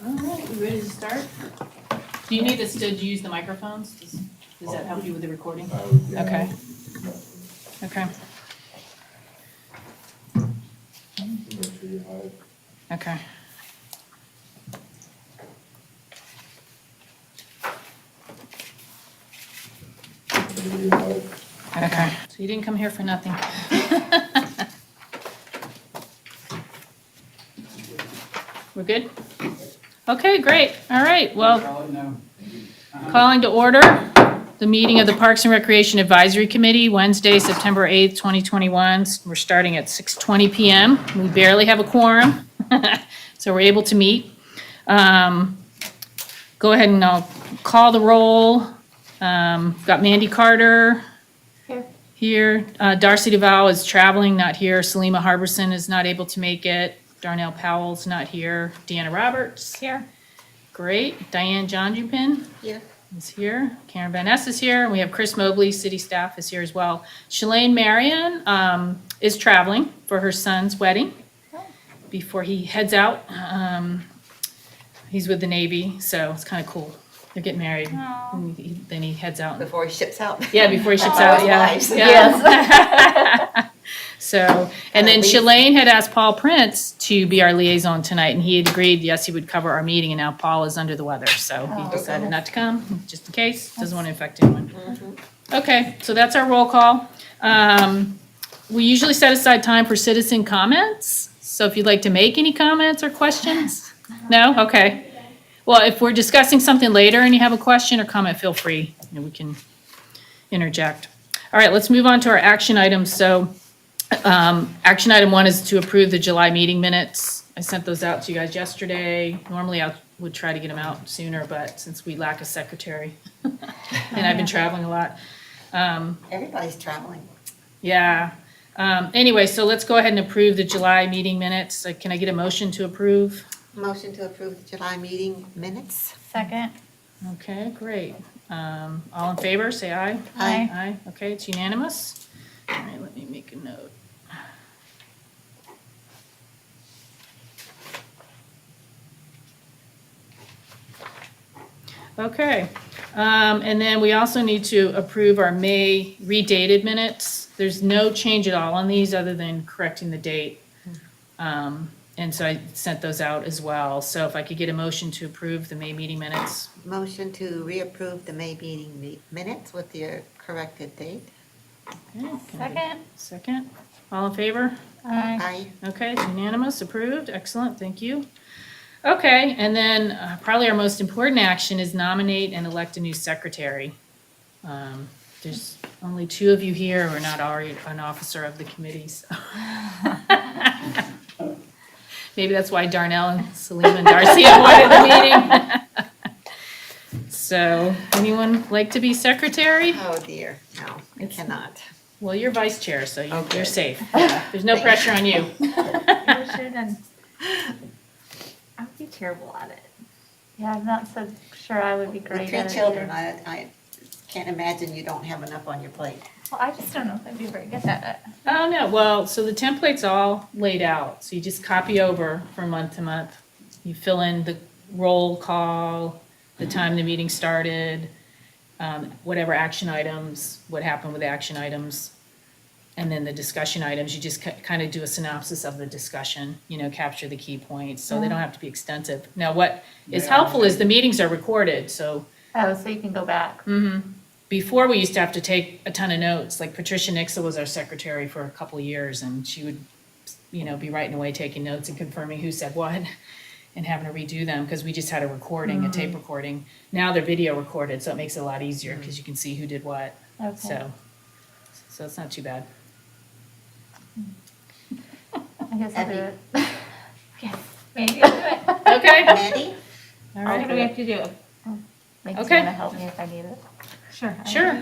All right, we ready to start? Do you need us to use the microphones? Does that help you with the recording? Okay. Okay. Okay. Okay. So you didn't come here for nothing. We're good? Okay, great. All right, well, calling to order the meeting of the Parks and Recreation Advisory Committee, Wednesday, September 8th, 2021. We're starting at 6:20 PM. We barely have a quorum, so we're able to meet. Go ahead and I'll call the roll. Got Mandy Carter. Here. Darcy DeVal is traveling, not here. Salima Harbison is not able to make it. Darnell Powell's not here. Deanna Roberts. Here. Great. Diane Jonjupin. Here. Is here. Karen Van Ness is here. And we have Chris Mobley, city staff, is here as well. Shalane Marion is traveling for her son's wedding before he heads out. He's with the Navy, so it's kind of cool. They're getting married. And then he heads out. Before he ships out. Yeah, before he ships out, yeah. Nice. Yes. So, and then At least. Shalane had asked Paul Prince to be our liaison tonight, and he had agreed, yes, he would cover our meeting, and now Paul is under the weather, so he decided not to come, just in case, doesn't want to infect anyone. Okay, so that's our roll call. We usually set aside time for citizen comments, so if you'd like to make any comments or questions? No? Okay. Well, if we're discussing something later and you have a question or comment, feel free, we can interject. All right, let's move on to our action items. So, action item 1 is to approve the July meeting minutes. I sent those out to you guys yesterday. Normally I would try to get them out sooner, but since we lack a secretary, and I've been traveling a lot. Everybody's traveling. Yeah. Anyway, so let's go ahead and approve the July meeting minutes. Can I get a motion to approve? Motion to approve the July meeting minutes. Second. Okay, great. All in favor, say aye. Aye. Aye, okay, it's unanimous. All right, let me make a note. Okay, and then we also need to approve our May redated minutes. There's no change at all on these other than correcting the date. And so I sent those out as well. So if I could get a motion to approve the May meeting minutes. Motion to reapprove the May meeting minutes with your corrected date. Okay, can I get- Second. Second. All in favor? Aye. Aye. Okay, it's unanimous, approved, excellent, thank you. Okay, and then probably our most important action is nominate and elect a new secretary. There's only 2 of you here who are not already an officer of the committee, so. Maybe that's why Darnell and Salim and Darcy avoided the meeting. So, anyone like to be secretary? Oh, dear. No, I cannot. Well, you're vice chair, so you're Okay. safe. Yeah, there's no pressure on you. I should have. I would be terrible at it. Yeah, I'm not so sure I would be great With at 3 it. children, either. I can't imagine you don't have enough on your plate. Well, I just don't know if I'd be very good at it. Oh, no, well, so the template's all laid out, so you just copy over from month to month. You fill in the roll call, the time the meeting started, whatever action items, what happened with the action items, and then the discussion items, you just kind of do a synopsis of the discussion, capture the key points, so they don't have to be extensive. Now, what is helpful is the meetings are recorded, so Oh, so you can go back. before, we used to have to take a ton of notes. Like Patricia Nixa was our secretary for a couple of years, and she would, be writing away, taking notes and confirming who said what, and having to redo them because we just had a recording, a tape recording. Now they're video recorded, so it makes it a lot easier because you can see who did what. Okay. So it's not too bad. I guess I'll do Abby. it. Yes, maybe I'll do it. Okay. Mandy? All What do we right. have to do? Maybe Okay. Deanna help me if I need it. Sure. Sure.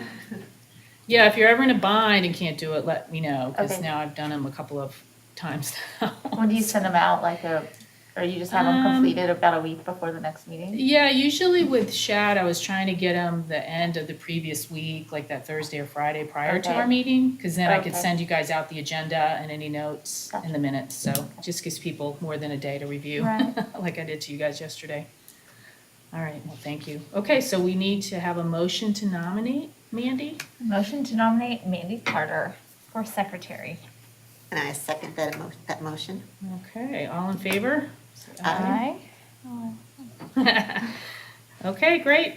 Yeah, if you're ever in a bind and can't do it, let me know because Okay. now I've done them a couple of times now. When do you send them out, like a Or you just have them completed about a week before the next meeting? Yeah, usually with Shad, I was trying to get him the end of the previous week, like that Thursday or Friday prior to Okay. our meeting, because then I could Okay. send you guys out the agenda and any notes Gotcha. in the minutes, so it just gives people more than a day to review, Right. like I did to you guys yesterday. All right, well, thank you. Okay, so we need to have a motion to nominate Mandy. Motion to nominate Mandy Carter for secretary. And I second that motion. Okay, all in favor? Say Aye. Okay, great.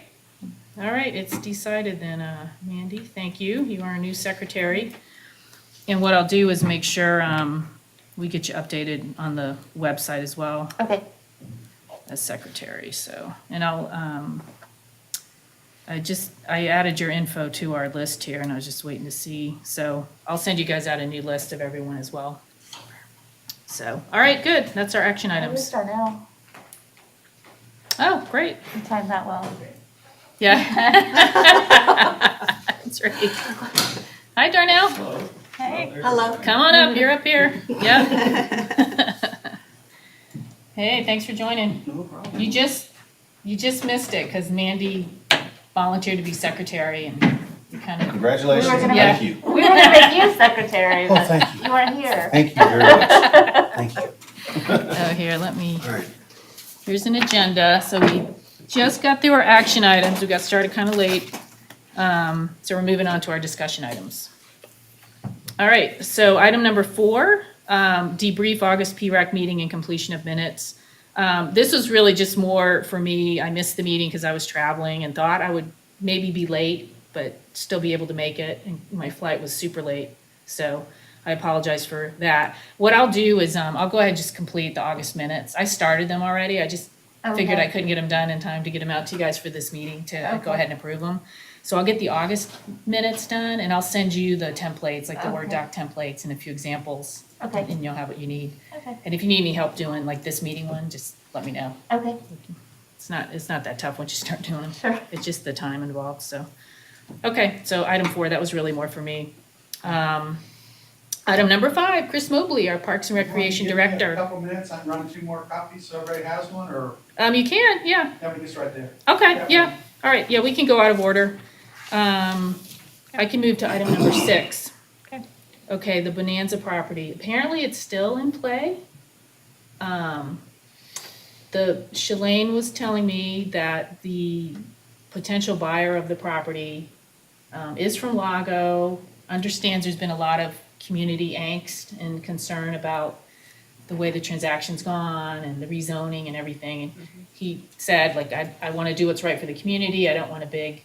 All right, it's decided then, Mandy, thank you. You are a new secretary. And what I'll do is make sure we get you updated on the website as well Okay. as secretary, so. And I added your info to our list here, and I was just waiting to see. So I'll send you guys out a new list of everyone as well. So, all right, good. That's our action Where's items. Darnell? Oh, great. You timed that well. Yeah. That's right. Hi, Darnell. Hey. Hello. Come on up. You're up here. Yep. Hey, thanks for joining. No problem. You just missed it because Mandy volunteered to be secretary and you kind of. Congratulations, We were gonna make- thank you. We were gonna make you secretary, Oh, but thank you. you weren't here. Thank you very much. Thank you. Oh, here, let me. All right. Here's an agenda, so we just got through our action items, we got started kind of late. So we're moving on to our discussion items. All right, so item number 4, debrief August PRAC meeting and completion of minutes. This was really just more for me, I missed the meeting because I was traveling and thought I would maybe be late, but still be able to make it, and my flight was super late, so I apologize for that. What I'll do is, I'll go ahead and just complete the August minutes. I started them already, I just figured Okay. I couldn't get them done in time to get them out to you guys for this meeting to go Okay. ahead and approve them. So I'll get the August minutes done, and I'll send you the templates, like the Word Okay. doc templates and a few examples. Okay. And you'll have what you need. Okay. And if you need any help doing like this meeting one, just let me know. Okay. It's not that tough once you start doing them. Sure. It's just the time involved, so. Okay, so item 4, that was really more for me. Item number 5, Chris Mobley, our Parks and Recreation Give me a Director. couple minutes, I can run 2 more copies so everybody has one, or, You can, yeah. it's right there. Okay, yeah, all right, yeah, we can go out of order. I can move to item number 6. Okay. Okay, the Bonanza property, apparently it's still in play. The Shalane was telling me that the potential buyer of the property is from Lago, understands there's been a lot of community angst and concern about the way the transaction's gone and the rezoning and everything. And he said, like, I want to do what's right for the community. I don't want a big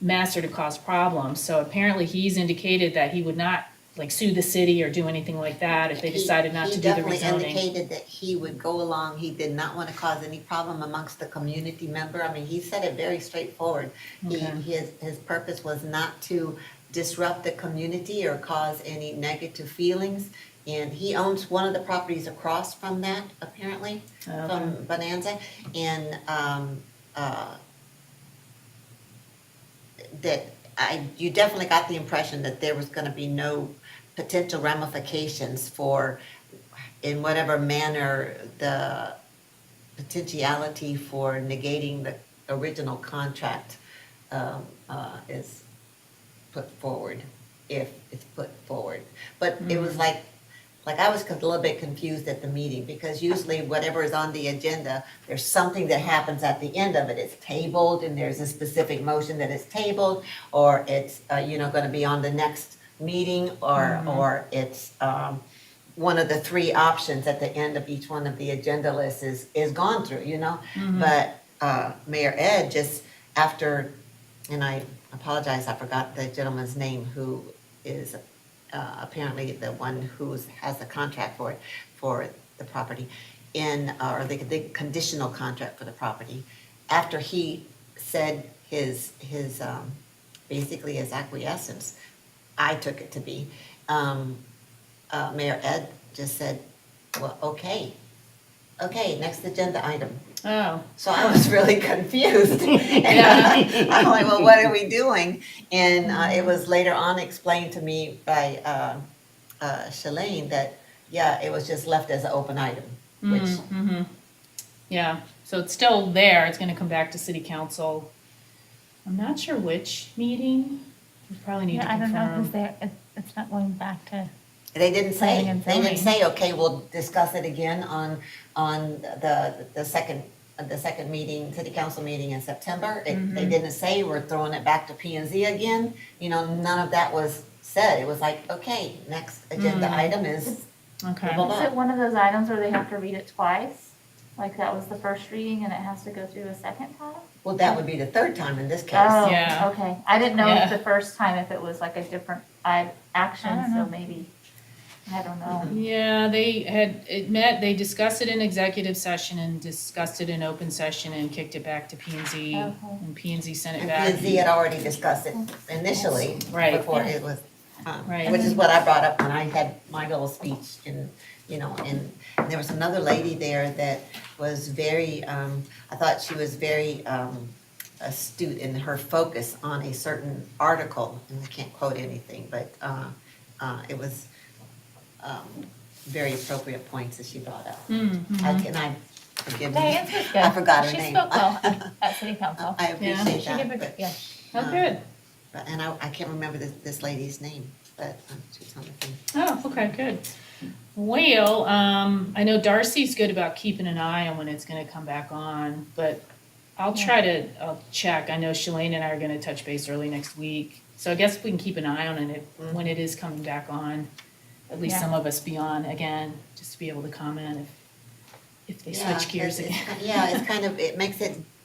mess or to cause problems. So apparently he's indicated that he would not, like, sue the city or do anything like that if they decided not to do the He definitely rezoning. indicated that he would go along, he did not want to cause any problem amongst the community member. I mean, he said it very straightforward. Okay. His purpose was not to disrupt the community or cause any negative feelings. And he owns one of the properties across from that, apparently, Okay. from Bonanza. And you definitely got the impression that there was gonna be no potential ramifications for, in whatever manner, the potentiality for negating the original contract is put forward, if it's put forward. But it was like I was a little bit confused at the meeting, because usually whatever is on the agenda, there's something that happens at the end of it. It's tabled, and there's a specific motion that is tabled, or it's, gonna be on the next meeting, or it's, one of the 3 options at the end of each one of the agenda lists is gone through, But, Mayor Ed just after, and I apologize, I forgot the gentleman's name who is apparently the one who has the contract for the property, or the conditional contract for the property. After he said his basically his acquiescence, I took it to be, Mayor Ed just said, well, okay, next agenda item. Oh, So I was really confused. Yeah. I'm like, well, what are we doing? And it was later on explained to me by Shalane that, yeah, it was just left as an open item, which Yeah, so it's still there, it's gonna come back to city council. I'm not sure which meeting, we probably need to Yeah, I don't know, because confirm. it's not going back to, They didn't say, Planning and they didn't zoning. say, okay, we'll discuss it again on the second meeting, city council meeting in September. They didn't say we're throwing it back to P and Z again, none of that was said. It was like, okay, next agenda item is Okay, blah, blah, is it blah. one of those items where they have to read it twice? Like that was the first reading and it has to go through a second time? Well, that would be the third time in this case. Oh, Yeah. okay. I didn't know Yeah. if the first time, if it was like a different action, I don't so know. maybe, I don't know. yeah, it met, they discussed it in executive session and discussed it in open session and kicked it back to P and Z, Okay. and P and Z sent it And back. P and Z had already discussed it initially. Right. Before it was, Right. which is what I brought up when I had my little speech and there was another lady there that was very, I thought she was very, astute in her focus on a certain article, and I can't quote anything, but, it was, very appropriate points that she brought up. Forgive me, Diane's was good. I forgot her She name. spoke well at city council. I appreciate She gave that, a, but, yeah. Oh, good, and I can't remember this lady's name, but she's on the thing. oh, okay, good. Well, I know Darcy's good about keeping an eye on when it's gonna come back on, but I'll I'll check. I know Shalane and I are gonna touch base early next week. So I guess we can keep an eye on it when it is coming back on. At least Yeah. some of us be on again, just to be able to comment if they Yeah, switch gears it's- again. Yeah, it's kind of,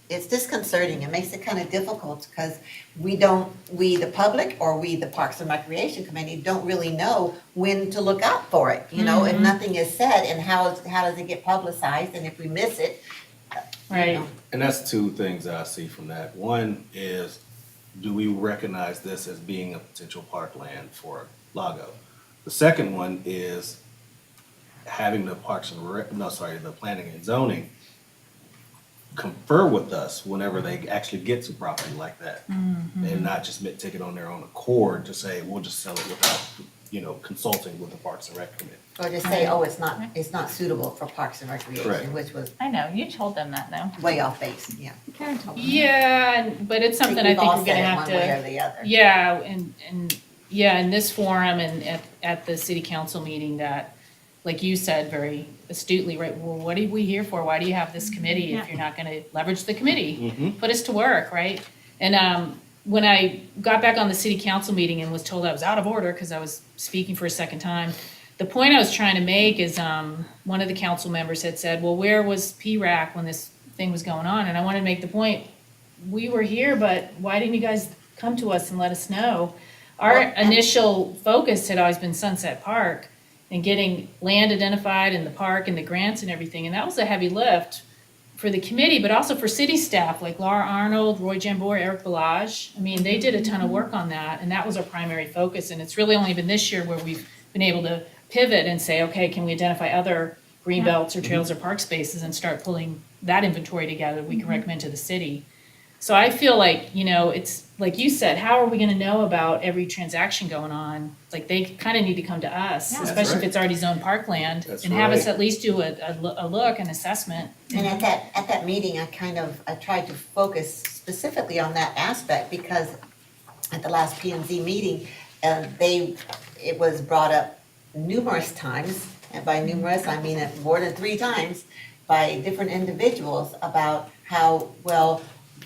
it's disconcerting, it makes it kind of difficult, because we, the public, or we, the Parks and Recreation Committee, don't really know when to look out for it, if nothing is said, and how does it get publicized, and if we miss it, Right. And that's two things that I see from that. One is, do we recognize this as being a potential parkland for Lago? The second one is having the the planning and zoning confer with us whenever they actually get to property like that. And not just take it on their own accord to say, we'll just sell it without, consulting with the Parks and Rec Committee. or just say, oh, it's not suitable for Parks and Recreation, Correct. which was I know, you told them that though. way off base, yeah. Karen told them. Yeah, but it's something I We've think all we're said gonna it have one to. way or the other. Yeah, and yeah, in this forum and at the city council meeting that, like you said very astutely, right, well, what are we here for? Why do you have this committee if Yeah. you're not gonna leverage the committee? Put us to work, right? And when I got back on the city council meeting and was told I was out of order because I was speaking for a second time, the point I was trying to make is, one of the council members had said, well, where was PRAC when this thing was going on? And I wanted to make the point, we were here, but why didn't you guys come to us and let us know? Our Well, and- initial focus had always been Sunset Park and getting land identified in the park and the grants and everything, and that was a heavy lift for the committee, but also for city staff like Laura Arnold, Roy Jambor, Eric Balaj. I mean, they did a ton of work on that, and that was our primary focus, and it's really only been this year where we've been able to pivot and say, okay, can we identify other green belts or trails or park spaces and start pulling that inventory together we can recommend to the city. So I feel like, it's like you said, how are we gonna know about every transaction going on? Like, they kind of need to come to us, Yeah. especially if right. it's already zoned parkland, That's and have us right. at least do a look, an assessment. And at that meeting, I tried to focus specifically on that aspect, because at the last P and Z meeting, it was brought up numerous times, and by numerous, I mean more than 3 times, by different individuals about how, well,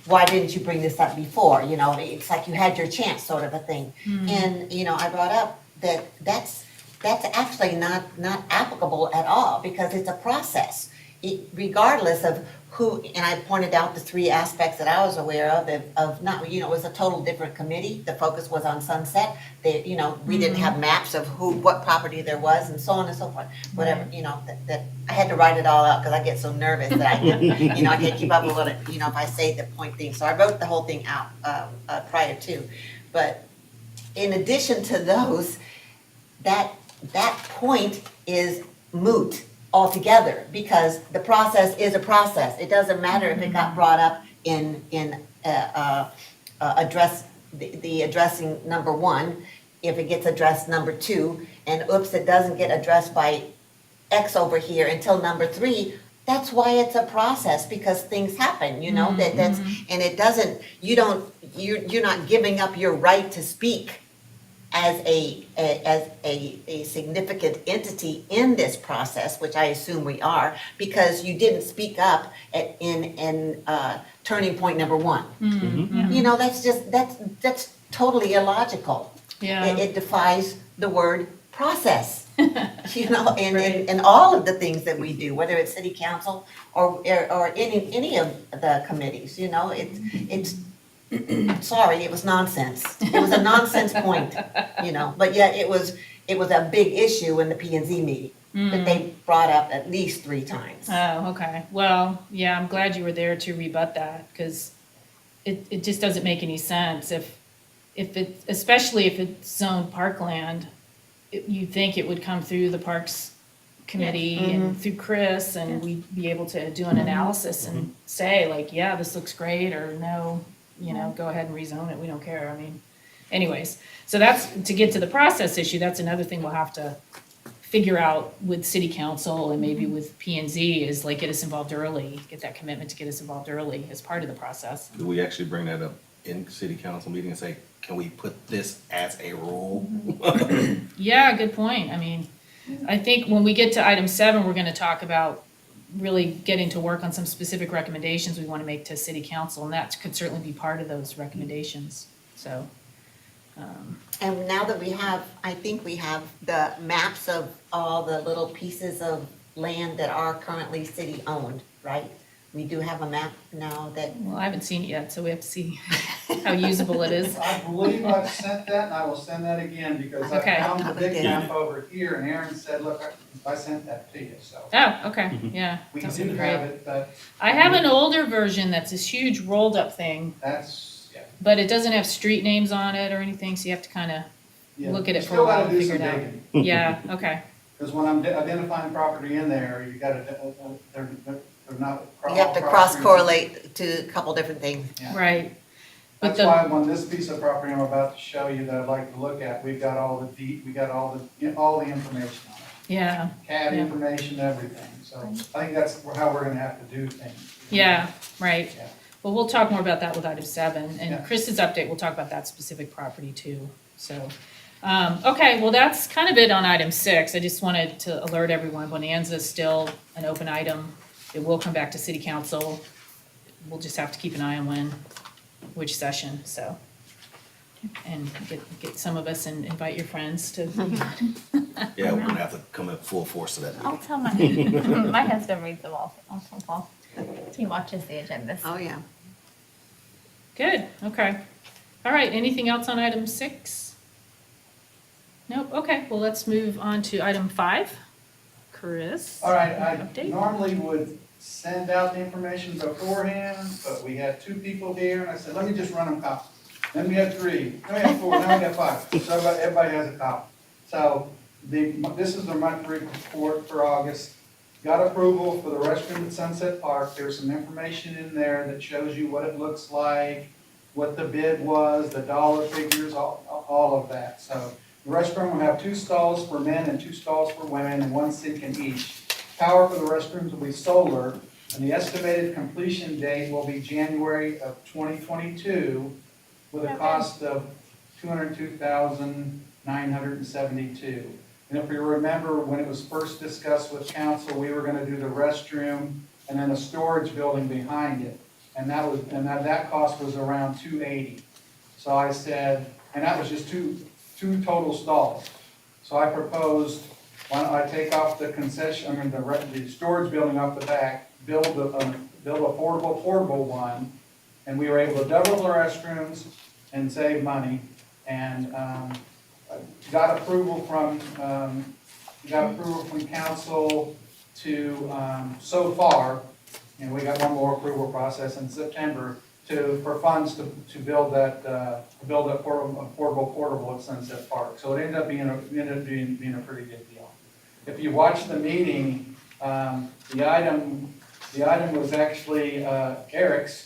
why didn't you bring this up before? It's like you had your chance, sort of a thing. And, I brought up that that's actually not applicable at all, because it's a process. Regardless of who, and I pointed out the 3 aspects that I was aware of not, it was a total different committee. The focus was on Sunset. We didn't have maps of what property there was, and so on and so forth. Whatever, that I had to write it all out because I get so nervous that I can't keep up with what if I say the point thing. So I wrote the whole thing out prior to. But in addition to those, that point is moot altogether, because the process is a process. It doesn't matter if it got brought up in the addressing number 1, if it gets addressed number 2, and oops, it doesn't get addressed by X over here until number 3. that's why it's a process, because things happen, you know, that's, and it doesn't, you're not giving up your right to speak as a significant entity in this process, which I assume we are, because you didn't speak up in turning point number one. You know, that's totally illogical. Yeah. It defies the word process. You know, in all of the things that we do, whether it's city council or any of the committees, you know, it's sorry, it was nonsense. It was a nonsense point, you know, but yet it was a big issue in the P and Z meeting that they brought up at least 3 times. Oh, okay. Well, yeah, I'm glad you were there to rebut that, because it just doesn't make any sense if it, especially if it's zoned parkland, you'd think it would come through the Parks Committee and through Chris, and we'd be able to do an analysis and say like, yeah, this looks great, or no, you know, go ahead and rezone it, we don't care. I mean, anyways, so that's, to get to the process issue, that's another thing we'll have to figure out with city council and maybe with P and Z, is like get us involved early, get that commitment to get us involved early as part of the process. Do we actually bring that up in city council meeting and say, can we put this as a rule? Yeah, good point. I mean, I think when we get to item 7, we're gonna talk about really getting to work on some specific recommendations we wanna make to city council, and that could certainly be part of those recommendations, so. And now that I think we have the maps of all the little pieces of land that are currently city-owned, right? We do have a map now that, Well, I haven't seen it yet, so we have to see how usable it is. I believe I've sent that, and I will send that again, because I Okay. found the big Okay. map over here, and Aaron said, look, I sent that to you, so. Oh, okay, yeah, We that do would be have great. it, but I have an older version that's this huge rolled up thing, that's, yeah. but it doesn't have street names on it or anything, so you have to kinda, Yeah. Look at it You for a still while gotta and do figure some it out. digging. yeah, okay, Because when I'm identifying property in there, you gotta, they're not. you have to cross-correlate to a couple different things. Yeah. right. But That's why the, when this piece of property I'm about to show you that I'd like to look at, we've got all the information on it. yeah, CAD Yeah. information, everything. So I think that's how we're gonna have to do things. yeah, right. Yeah. Well, we'll talk more about that with item 7, Yeah. and Chris's update, we'll talk about that specific property too, so. Okay, well, that's kind of it on item 6. I just wanted to alert everyone, Bonanza is still an open item. It will come back to city council. We'll just have to keep an eye on which session, so. And get some of us and invite your friends to. Yeah, we're gonna have to come in full force to that I'll meeting. tell my husband reads them all on football. He watches the agendas. Oh, yeah. Good, okay. All right, anything else on item 6? Nope, okay, well, let's move on to item 5. Chris? All right, I Update? normally would send out the information beforehand, but we had 2 people here, and I said, let me just run them copies. Then we had 3, then we had 4, now we got 5. So everybody has a copy. So this is the monthly report for August. Got approval for the restroom at Sunset Park. There's some information in there that shows you what it looks like, what the bid was, the dollar figures, all of that. So the restroom will have 2 stalls for men and 2 stalls for women, and 1 sink in each. Power for the restrooms will be solar, and the estimated completion date will be January of 2022, with a cost of $202,972. And if you remember, when it was first discussed with council, we were gonna do the restroom and then a storage building behind it. And that cost was around $280. So I said, and that was just two total stalls. So I proposed, why don't I take off the concession, the storage building off the back, build a portable one, and we were able to double the restrooms and save money. And got approval from council to, so far, and we got one more approval process in September for funds to build that portable at Sunset Park. So it ended up being a pretty good deal. If you watch the meeting, the item was actually Eric's.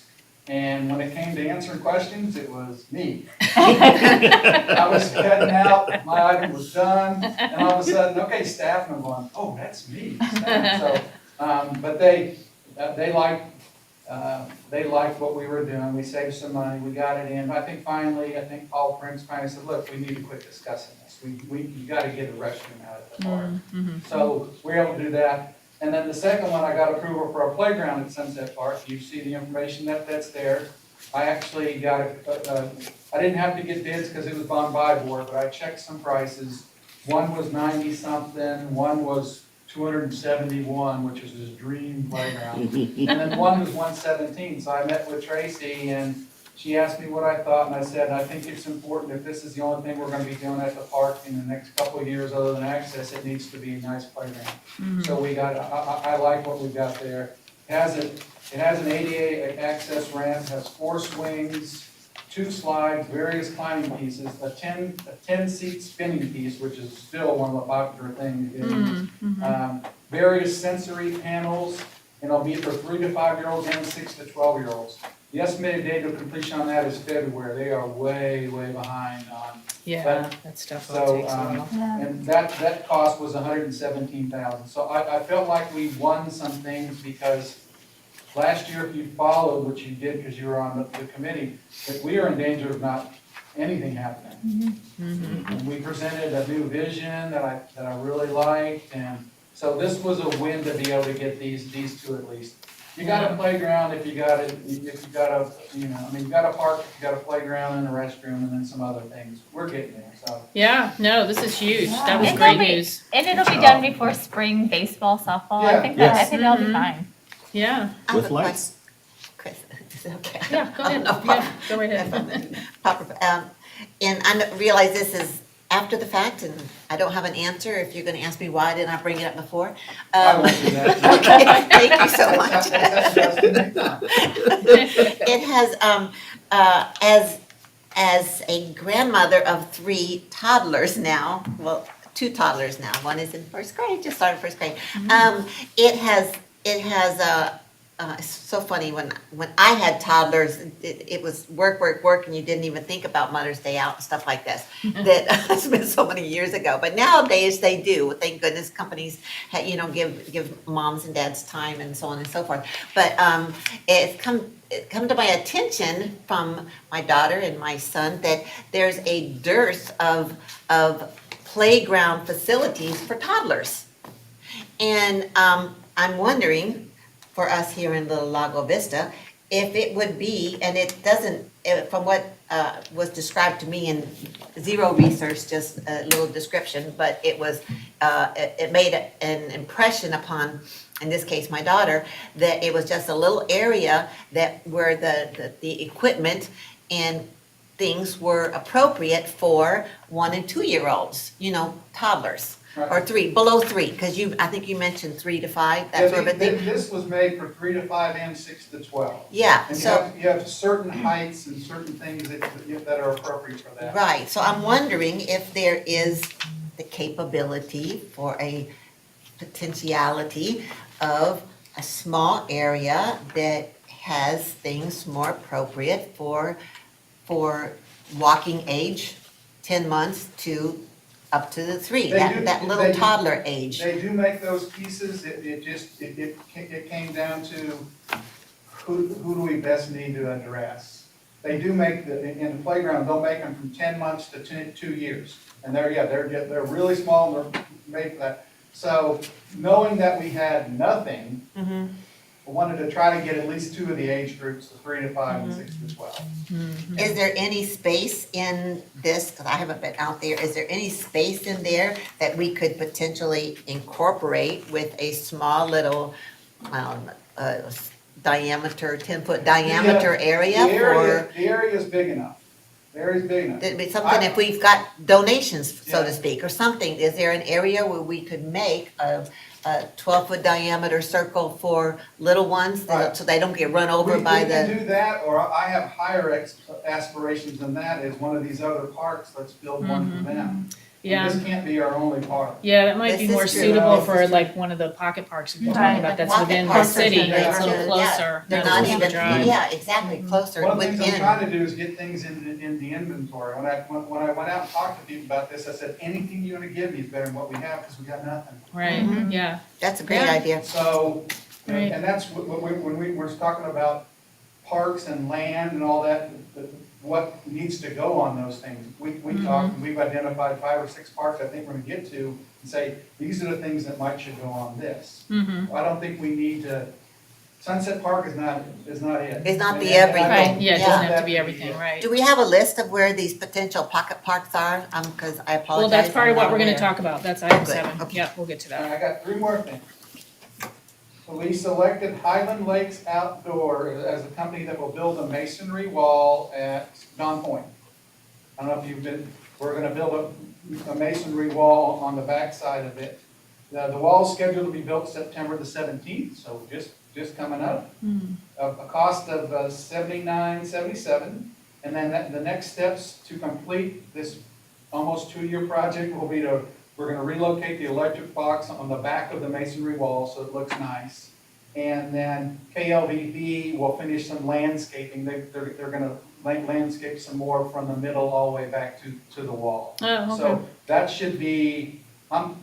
And when it came to answering questions, it was me. I was cutting out, my item was done, and all of a sudden, okay, staff, and I'm going, oh, that's me. Staff. But they liked what we were doing. We saved some money. We got it in. I think Paul Prince finally said, look, we need to quit discussing this. You gotta get a restroom out of the park. So we're able to do that. And then the second one, I got approval for a playground at Sunset Park. You see the information that's there. I actually got I didn't have to get bids because it was on buy board, but I checked some prices. One was 90-something, one was 271, which was his dream playground. And then one was 117. So I met with Tracy and she asked me what I thought, and I said, I think it's important, if this is the only thing we're gonna be doing at the park in the next couple of years other than access, it needs to be a nice playground. So we got, I like what we got there. It has an ADA access ramp, has 4 swings, 2 slides, various climbing pieces, a 10-seat spinning piece, which is still one of the popular things. Various sensory panels, and it'll be for 3 to 5-year-olds and 6 to 12-year-olds. The estimated date of completion on that is February. They are way behind on. Yeah, that stuff all So, takes a while. and that cost was $117,000. So I felt like we won some things because last year, if you followed, which you did because you were on the committee, that we are in danger of not anything happening. And we presented a new vision that I really liked, and so this was a win to be able to get these 2 at least. You got a playground if you got a park, if you got a playground and a restroom and then some other things. We're getting there, so. Yeah, no, this is huge. That was And great it'll be- news. And it'll be done before spring baseball, softball. Yeah. I think Yes. that'll be fine. Yeah, I have With a lights. question. Chris, is it okay? yeah, go ahead. No Yeah, go right ahead. problem. And I realize this is after the fact, and I don't have an answer. If you're gonna ask me why didn't I bring it up before? I will do that. Okay, thank you so much. That's Justin, anytime. It has, as a grandmother of 3 toddlers now, well, 2 toddlers now, one is in 1st grade, just started 1st grade. It has, it's so funny, when I had toddlers, it was work, and you didn't even think about Mother's Day out and stuff like this. That's been so many years ago, but nowadays they do. Thank goodness companies, give moms and dads time and so on and so forth. But it come to my attention from my daughter and my son that there's a dearth of playground facilities for toddlers. And I'm wondering, for us here in Little Lago Vista, if it would be, and it doesn't, from what was described to me in zero research, just a little description, but it was, it made an impression upon, in this case, my daughter, that it was just a little area that where the equipment and things were appropriate for 1 and 2-year-olds, toddlers. Or Right. 3, below 3, because I think you mentioned 3 to 5, that sort of a thing. This was made for 3 to 5 and 6 to 12. Yeah, And so, you have certain heights and certain things that are appropriate for that. right, so I'm wondering if there is the capability for a potentiality of a small area that has things more appropriate for walking age, 10 months to up to the 3, that little toddler age. They do make those pieces, it came down to who do we best need to address? They do make, in the playground, they'll make them from 10 months to 2 years. And they're really small, and they're made for that. So knowing that we had nothing, I wanted to try to get at least 2 of the age groups, the 3 to 5 and 6 to 12. Is there any space in this, because I haven't been out there, is there any space in there that we could potentially incorporate with a small little diameter, 10-foot diameter area for? The area is big enough. The area's big enough. It'd be something if we've got donations, so Yeah. to speak, or something. Is there an area where we could make a 12-foot diameter circle for little ones, Right. so they don't get run over by We can the? do that, or I have higher aspirations than that, is one of these other parks, let's build one for them. Yeah. This can't be our only park. Yeah, that might This be is more true. suitable This for is true. like one of the pocket parks we've been Right. talking about, that's Pocket within the parks city, are that's a good. little closer. They're not not as even, much drive. yeah, exactly, closer One of the things I'm within. trying to do is get things in the inventory. When I went out and talked to people about this, I said, anything you wanna give me is better than what we have, because we got nothing. Right, yeah, That's a great Yeah. idea. So, Right. and that's when we were talking about parks and land and all that, what needs to go on those things. We talked, and we've identified 5 or 6 parks I think we're gonna get to and say, these are the things that should go on this. mm-hmm, I don't think we need to, Sunset Park is not it. It's not the And I don't- everything. right, yeah, it Yeah. doesn't have to that be to everything, it. right. Do we have a list of where these potential pocket parks are? Cause I apologize. Well, that's part of I'm what not we're gonna aware. talk about, that's item good, 7, okay. yeah, we'll get to And that. I got 3 more things. So we selected Highland Lakes Outdoor as a company that will build a masonry wall at Don Point. I don't know if you've been, we're gonna build a masonry wall on the backside of it. The wall's scheduled to be built September the 17th, so just coming up. A cost of $79.77. And then the next steps to complete this almost 2-year project will be we're gonna relocate the electric box on the back of the masonry wall so it looks nice. And then KLVB will finish some landscaping. They're gonna landscape some more from the middle all the way back to the wall. Oh, okay, So that should be,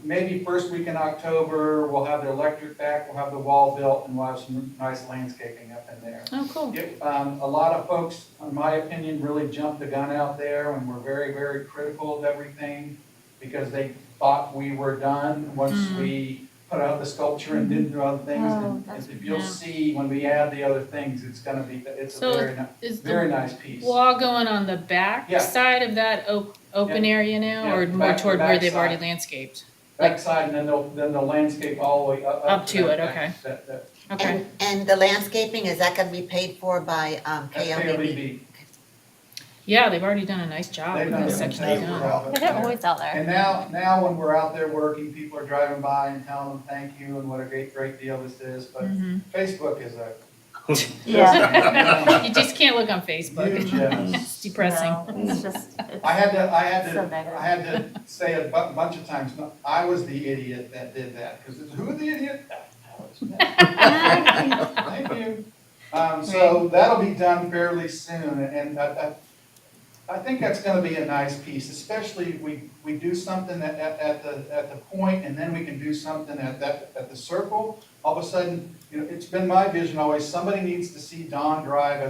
maybe first week in October, we'll have the electric back, we'll have the wall built, and we'll have some nice landscaping up in there. oh, cool, A lot of folks, in my opinion, really jumped the gun out there and were very, very critical of everything because they thought we were done once we put out the sculpture and did the other things. Oh, And that's- if you'll yeah. see, when we add the other things, it's gonna be, it's a So is very the nice piece. wall going on the back Yeah. side of that open area now, Yeah, or more back- toward the where back they've already side. landscaped? Backside, and then they'll landscape all the way up to that it, back- okay. that- Okay, And the landscaping, is that gonna be paid for by, that's KLVB? KLVB. yeah, they've already done a nice job They've with done this a section fantastic they've done. job. They're always out there. And now when we're out there working, people are driving by and telling them thank you and what a great deal this is, but Facebook is a Yeah. You just can't look on Facebook, huge, it's depressing. No, it's just, it's I had so to negative. say a bunch of times, no, I was the idiot that did that, because who the idiot? Thank you. So that'll be done fairly soon, and I think that's gonna be a nice piece, especially if we do something at the point, and then we can do something at the circle. All of a sudden, it's been my vision always, somebody needs to see Don Drive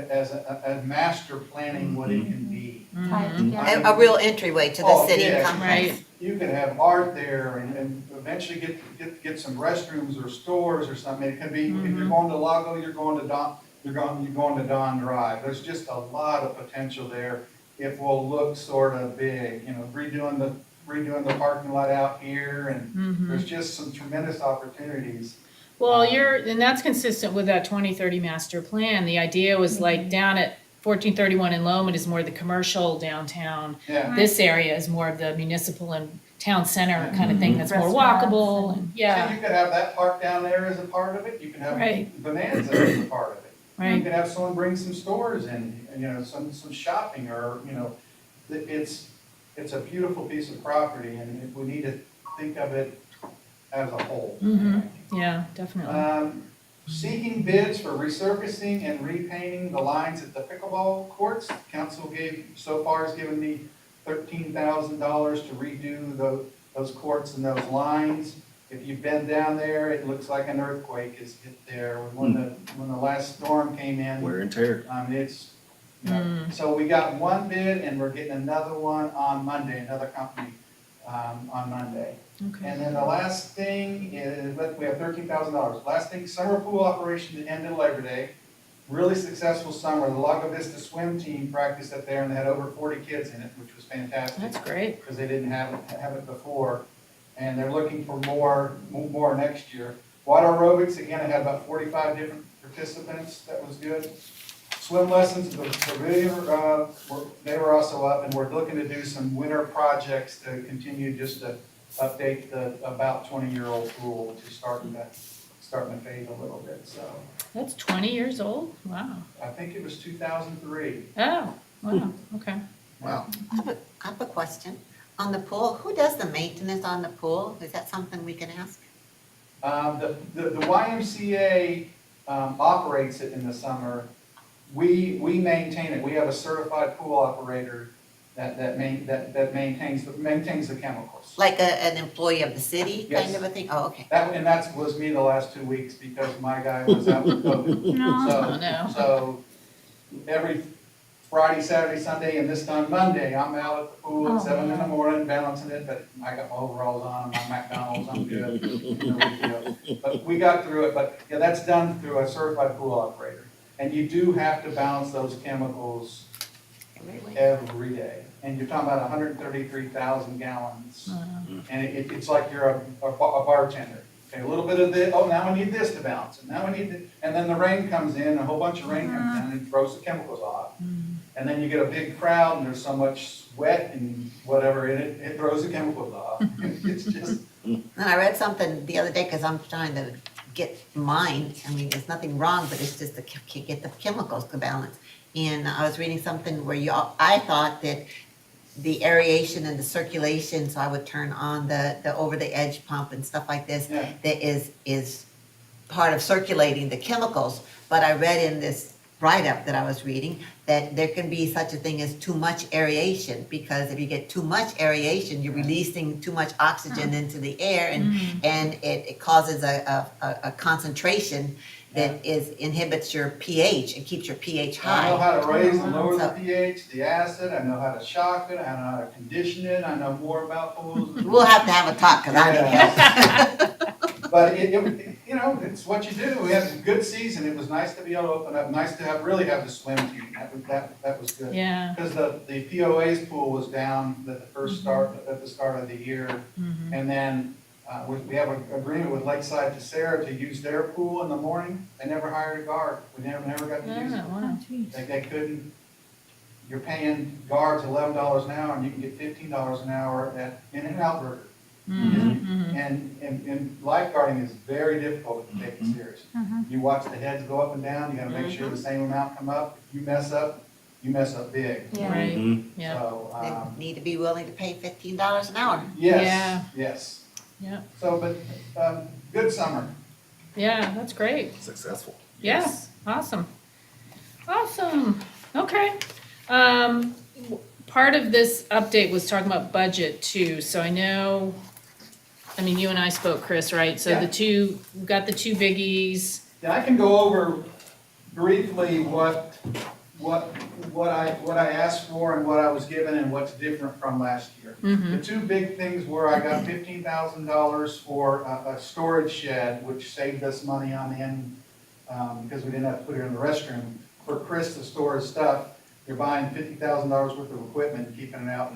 as a master planning what it can be. Type, yeah. A real entryway to the Oh, city yeah. complex. Right. You could have art there and eventually get some restrooms or stores or something. It could be, if you're going to Lago, you're going to Don Drive. There's just a lot of potential there if we'll look sort of big, redoing the parking lot out here, and there's just some tremendous opportunities. Well, and that's consistent with that 2030 master plan. The idea was like down at 1431 in Loma is more the commercial downtown. Yeah, This area is more of the municipal and town center kind of thing that's more Restaurants walkable and, so yeah, you could have that park down there as a part of it. You can have Right. Bonanza as a part of it. You right, can have someone bring some stores in, some shopping, or, it's a beautiful piece of property, and we need to think of it as a whole. yeah, definitely. Seeking bids for resurfacing and repainting the lines at the pickleball courts. Council so far has given me $13,000 to redo those courts and those lines. If you've been down there, it looks like an earthquake has hit there. When the last storm came in, Wear and tear. so we got one bid, and we're getting another one on Monday, another company on Monday. Okay. And then the last thing is, we have $13,000. Last thing, summer pool operation that ended Labor Day. Really successful summer. The Lago Vista swim team practiced up there, and they had over 40 kids in it, which was fantastic. That's great. Because they didn't have it before. And they're looking for more next year. Water aerobics, again, it had about 45 different participants. That was good. Swim lessons, the pavilion, they were also up, and we're looking to do some winter projects to continue just to update the about 20-year-old pool, which is starting to fade a little bit. So That's 20 years old? Wow. I think it was 2003. Oh, wow, okay. Wow. I have a question. On the pool, who does the maintenance on the pool? Is that something we can ask? The YMCA operates it in the summer. We maintain it. We have a certified pool operator that maintains the chemicals. Like an employee of the city kind Yes. of a thing? Oh, okay. That was me the last 2 weeks because my guy was out with COVID. No. So- Oh, no. So every Friday, Saturday, Sunday, and this time Monday, I'm out at the pool Oh, at 7 in the man. morning balancing it, but I got my overalls on, my McDonald's, I'm good. No big deal. But we got through it, but yeah, that's done through a certified pool operator. And you do have to balance those chemicals every day. And you're talking about 133,000 gallons. And it's like you're a bartender. Okay, a little bit of this, oh, now I need this to balance, and now I need this. And then the rain comes in, a whole bunch of rain comes in and throws the chemicals off. And then you get a big crowd and there's so much sweat and whatever in it, it throws the chemicals off. It's just, And I read something the other day, because I'm trying to get mine, I mean, there's nothing wrong, but it's just to get the chemicals to balance. And I was reading something where I thought that the aeration and the circulation, so I would turn on the over-the-edge pump and stuff like this, Yeah. that is part of circulating the chemicals. But I read in this write-up that I was reading that there can be such a thing as too much aeration, because if you get too much aeration, you're releasing too much oxygen into the air, and it causes a concentration that inhibits your pH and keeps your pH I know high. how to raise and lower the So- pH, the acid, I know how to shock it, I know how to condition it, I know more about pools. We'll have to have a talk, because I Yeah. But you know, it's what you do. We had a good season. It was nice to be able to open up, nice to really have the swim team. That was good. Yeah. Because the POA's pool was down at the start of the year. And then we have an agreement with Lakeside Tessera to use their pool in the morning. They never hired a guard. We never got to use it. Oh, wow. They couldn't, you're paying guards $11 an hour and you can get $15 an hour at In-N-Out Burger. And lifeguarding is very difficult if you take it serious. You watch the heads go up and down, you gotta make sure the same amount come up. If you mess up big. Yeah. Right, yeah, So, They need to be willing to pay $15 an hour. Yeah. yes. yeah, So, but, good summer. yeah, that's great. Successful. Yeah, awesome. Awesome, okay. Part of this update was talking about budget too, so I know, I mean, you and I spoke, Chris, right? So Yeah. we've got the two biggies. Yeah, I can go over briefly what I asked for and what I was given and what's different from last year. The two big things were I got $15,000 for a storage shed, which saved us money on the end, because we didn't have to put it in the restroom. For Chris to store his stuff, you're buying $50,000 worth of equipment, and keeping it out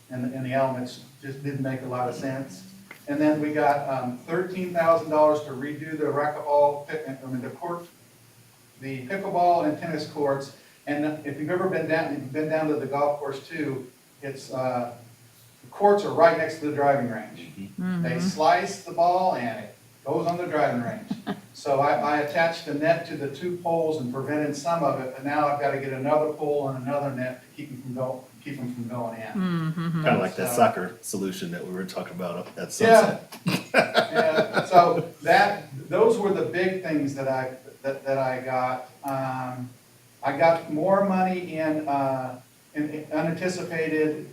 in the elements just didn't make a lot of sense. And then we got $13,000 to redo the racquetball, the pickleball and tennis courts. And if you've ever been down to the golf course too, it's the courts are right next to the driving range. They slice the ball and it goes on the driving range. So I attached a net to the two poles and prevented some of it, but now I've got to get another pole and another net to keep them from going in. Kind of like that soccer solution that we were talking about at Yeah. Sunset. Yeah, so those were the big things that I got. I got more money in unanticipated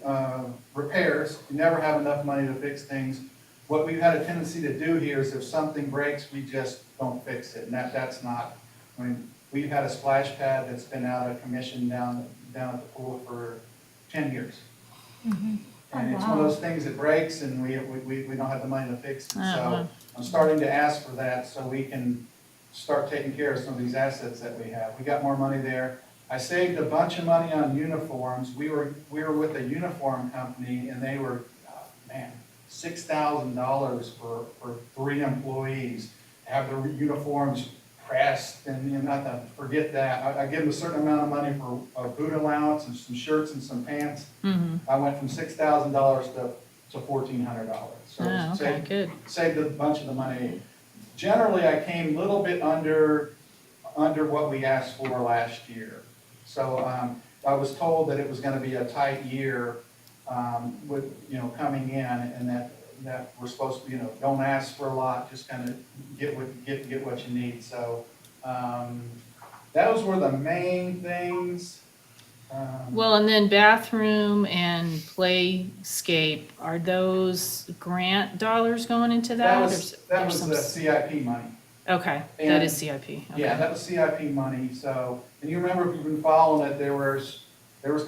repairs. You never have enough money to fix things. What we've had a tendency to do here is if something breaks, we just don't fix it, and that's not, I mean, we've had a splash pad that's been out of commission down at the pool for 10 years. And it's one of those things that breaks and we don't have the money to fix it. So I'm starting to ask for that so we can start taking care of some of these assets that we have. We got more money there. I saved a bunch of money on uniforms. We were with a uniform company and they were, $6,000 for 3 employees, have the uniforms pressed, and you know, not to forget that. I give them a certain amount of money for a boot allowance and some shirts and some pants. I went from $6,000 to $1,400. So Okay, good. saved a bunch of the money. Generally, I came a little bit under what we asked for last year. So I was told that it was going to be a tight year with, coming in, and that we're supposed to, don't ask for a lot, just kind of get what you need, so, those were the main things. Well, and then bathroom and playscape, are those grant dollars going into that? Or is That there was some the CIP money. Okay, that and- is CIP. Okay. Yeah, that was CIP money, so, and you remember if you've been following it, there was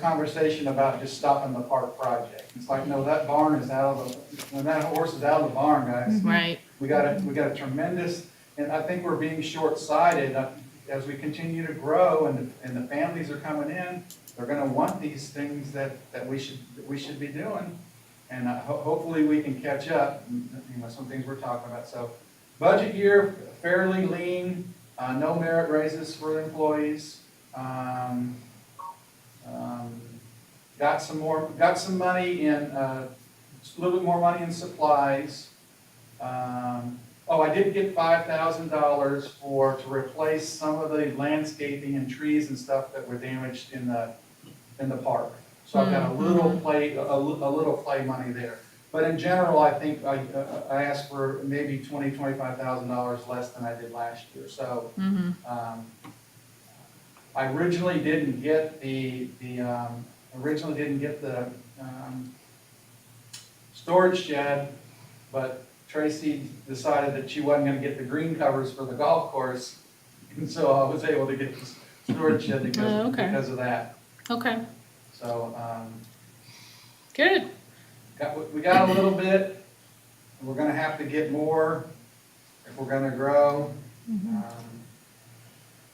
conversation about just stopping the park project. It's like, no, that barn is when that horse is out of the barn, guys. Right, We got a tremendous, and I think we're being short-sighted as we continue to grow and the families are coming in, they're gonna want these things that we should be doing. And hopefully we can catch up, some things we're talking about. So budget year, fairly lean, no merit raises for employees. Got some money in, a little bit more money in supplies. I did get $5,000 to replace some of the landscaping and trees and stuff that were damaged in the park. So I've got a little play money there. But in general, I think I asked for maybe $25,000 less than I did last year. So I originally didn't get the storage shed, but Tracy decided that she wasn't gonna get the green covers for the golf course, and so I was able to get the storage shed because of that. okay, So, good. we got a little bit, we're gonna have to get more if we're gonna grow.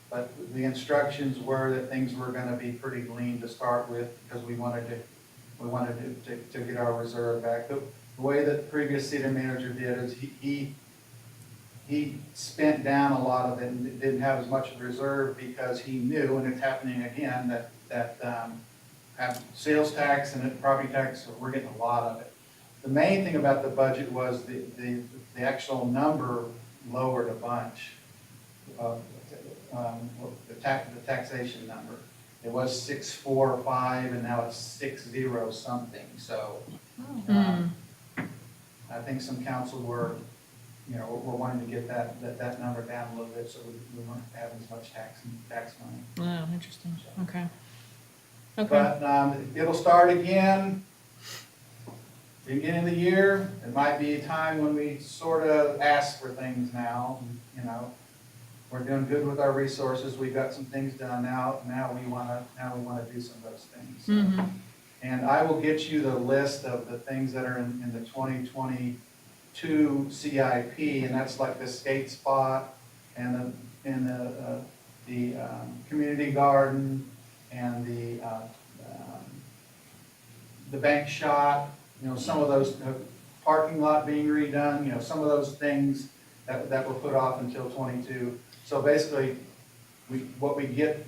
But the instructions were that things were gonna be pretty lean to start with, because we wanted to get our reserve back. The way that the previous city manager did is he spent down a lot of it and didn't have as much reserve, because he knew, and it's happening again, that have sales tax and property tax, we're getting a lot of it. The main thing about the budget was the actual number lowered a bunch. The taxation number. It was 645 and now it's 60 something, so. I think some council were wanting to get that number down a little bit, so we weren't having as much tax money. Oh, interesting, okay. Okay, But it'll start again, beginning of the year. It might be a time when we sort of ask for things now, We're doing good with our resources, we've got some things done now we wanna do some of those things. And I will get you the list of the things that are in the 2022 CIP, and that's like the skate spot and the community garden and the bank shot, some of those parking lot being redone, some of those things that were put off until 22. So basically, what we get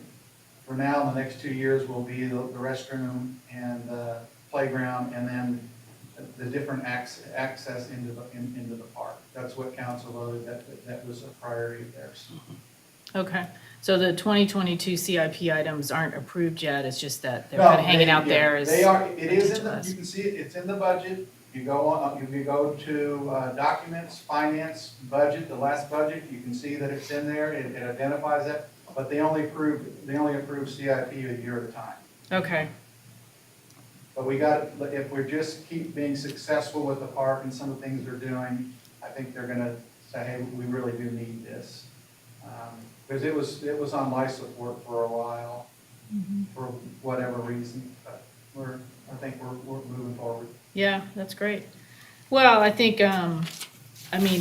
for now in the next 2 years will be the restroom and the playground, and then the different access into the park. That's what council voted, that was a priority of theirs. okay. So the 2022 CIP items aren't approved yet, it's just that they're No, kind of hanging out yeah, there as. They are, it is in potential you can see it, it's in the budget. You go to documents, finance, budget, the last budget, you can see that it's in there, it identifies it, but they only approve CIP a year at a time. Okay, But if we just keep being successful with the park and some of the things they're doing, I think they're gonna say, hey, we really do need this. Because it was on life support for a while, for whatever reason, but I think we're moving forward. yeah, that's great. Well, I think,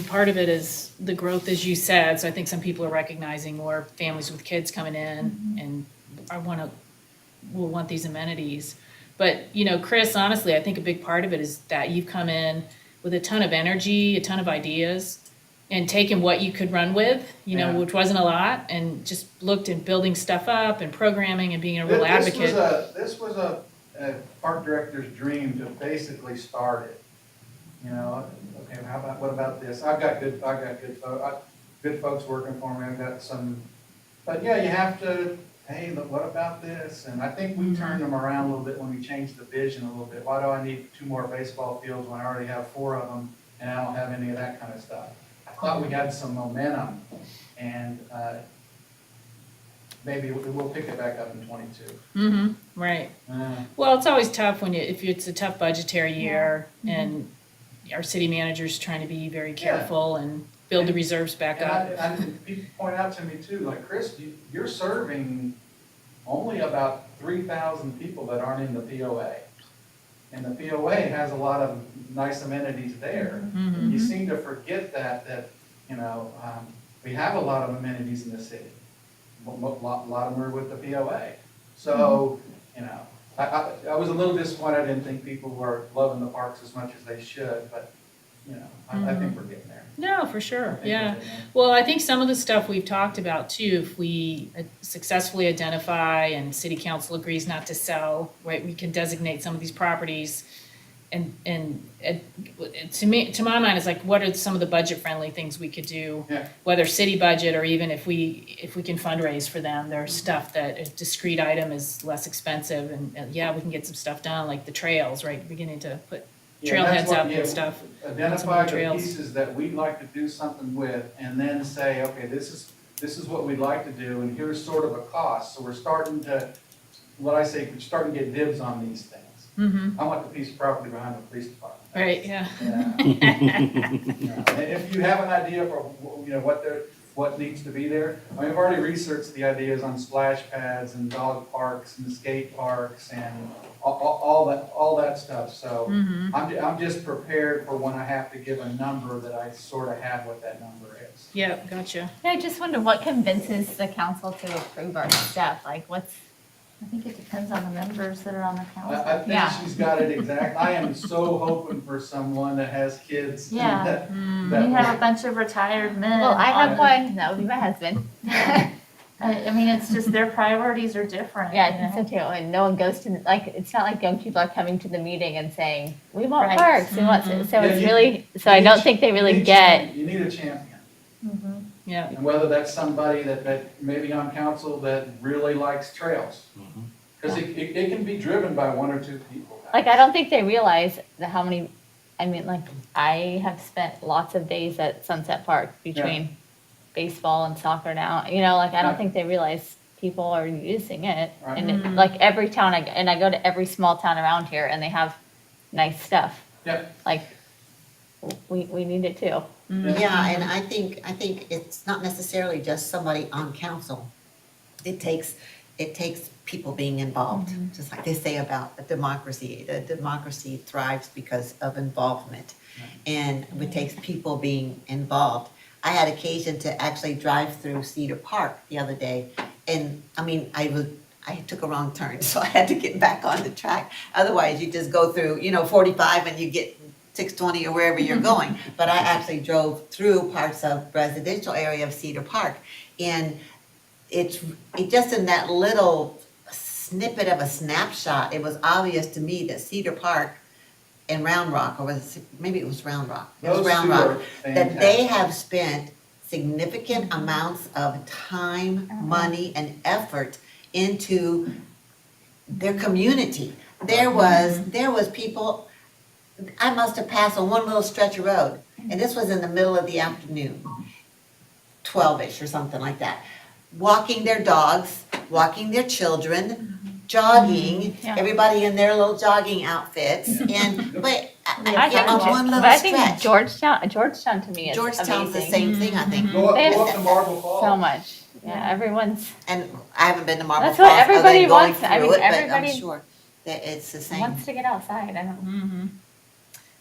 part of it is the growth, as you said, so I think some people are recognizing more families with kids coming in and will want these amenities. But, Chris, honestly, I think a big part of it is that you've come in with a ton of energy, a ton of ideas, and taken what you could run with, Yeah. which wasn't a lot, and just looked at building stuff up and programming and being a real advocate. This was a park director's dream to basically start it. Okay, what about this? I've got good folks working for me. I've got some, but yeah, you have to hey, look, what about this? And I think we turned them around a little bit when we changed the vision a little bit. Why do I need 2 more baseball fields when I already have 4 of them and I don't have any of that kind of stuff? I thought we had some momentum, and maybe we'll pick it back up in 22. Right. Well, it's always tough when if it's a tough budgetary year and our city manager's trying to be very careful and build the reserves back up. And people point out to me too, like, Chris, you're serving only about 3,000 people that aren't in the POA. And the POA has a lot of nice amenities there. You seem to forget that, we have a lot of amenities in the city. A lot of them are with the POA. So, I was a little disappointed. I didn't think people were loving the parks as much as they should, but, I think we're getting there. No, for I sure, think we're yeah. getting there. Well, I think some of the stuff we've talked about too, if we successfully identify and city council agrees not to sell, right, we can designate some of these properties. And to my mind, it's like, what are some of the budget-friendly things we could do? Yeah. Whether city budget or even if we can fundraise for them, there's stuff that a discrete item is less expensive and yeah, we can get some stuff done, like the trails, right, beginning to put Yeah, that's trailheads what- up yeah, and stuff. Identify the trails. pieces that we'd like to do something with, and then say, okay, this is what we'd like to do, and here's sort of a cost. So we're starting to, we're starting to get dibs on these things. I want the piece of property behind the police department. Right, yeah. And if you have an idea for, what needs to be there, I mean, I've already researched the ideas on splash pads and dog parks and skate parks and all that stuff. So I'm just prepared for when I have to give a number that I sort of have what that number is. Yeah, gotcha. Yeah, I just wonder what convinces the council to approve our stuff, like I think it depends on the members that are on the council. I think Yeah. she's got it exact. I am so hoping for someone that has kids. Yeah. that We have a bunch of retired men. Well, I have on- one, that would be my husband. I mean, it's just their priorities are different. Yeah, I you know? think so too, and no one goes to, like, it's not like young people are coming to the meeting and saying, we want Right. parks, we want, so Yeah, it's you- really, so you I need don't ch- think they you really need get, You need a champion. Yeah, And whether that's somebody that maybe on council that really likes trails. Because it can be driven by 1 or 2 people. like, I don't think they realize how many, I mean, like, I have spent lots of days at Sunset Park between baseball and soccer now, like, I Yeah. don't think they realize people are using it. Right. And like, every town, I go to every small town around here, and they have nice stuff, Yep. like, we need it too. Yeah, and I think it's not necessarily just somebody on council. It takes people being involved, just like they say about a democracy. The democracy thrives because of involvement. And it takes people being involved. I had occasion to actually drive through Cedar Park the other day, and I mean, I took a wrong turn, so I had to get back on the track. Otherwise, you just go through, 45 and you get 620 or wherever you're going. But I actually drove through parts of residential area of Cedar Park. And it just in that little snippet of a snapshot, it was obvious to me that Cedar Park and Round Rock, or maybe it was Round Rock. It was Those Round two Rock. are That they fantastic. have spent significant amounts of time, money, and effort into their community. There was people, I must have passed on one little stretch of road, and this was in the middle of the afternoon, 12-ish or something like that, walking their dogs, walking their children, jogging, Yeah. everybody in their little jogging outfits, and, but I think, on one but little I think stretch. Georgetown to me is Georgetown's the amazing. same thing, I think. Go They up have to Marble Falls. So much, yeah, everyone's, And I haven't been to Marble That's what Falls other than everybody going wants. I through mean, it, but I'm everybody sure that it's the same. wants to get outside, I don't.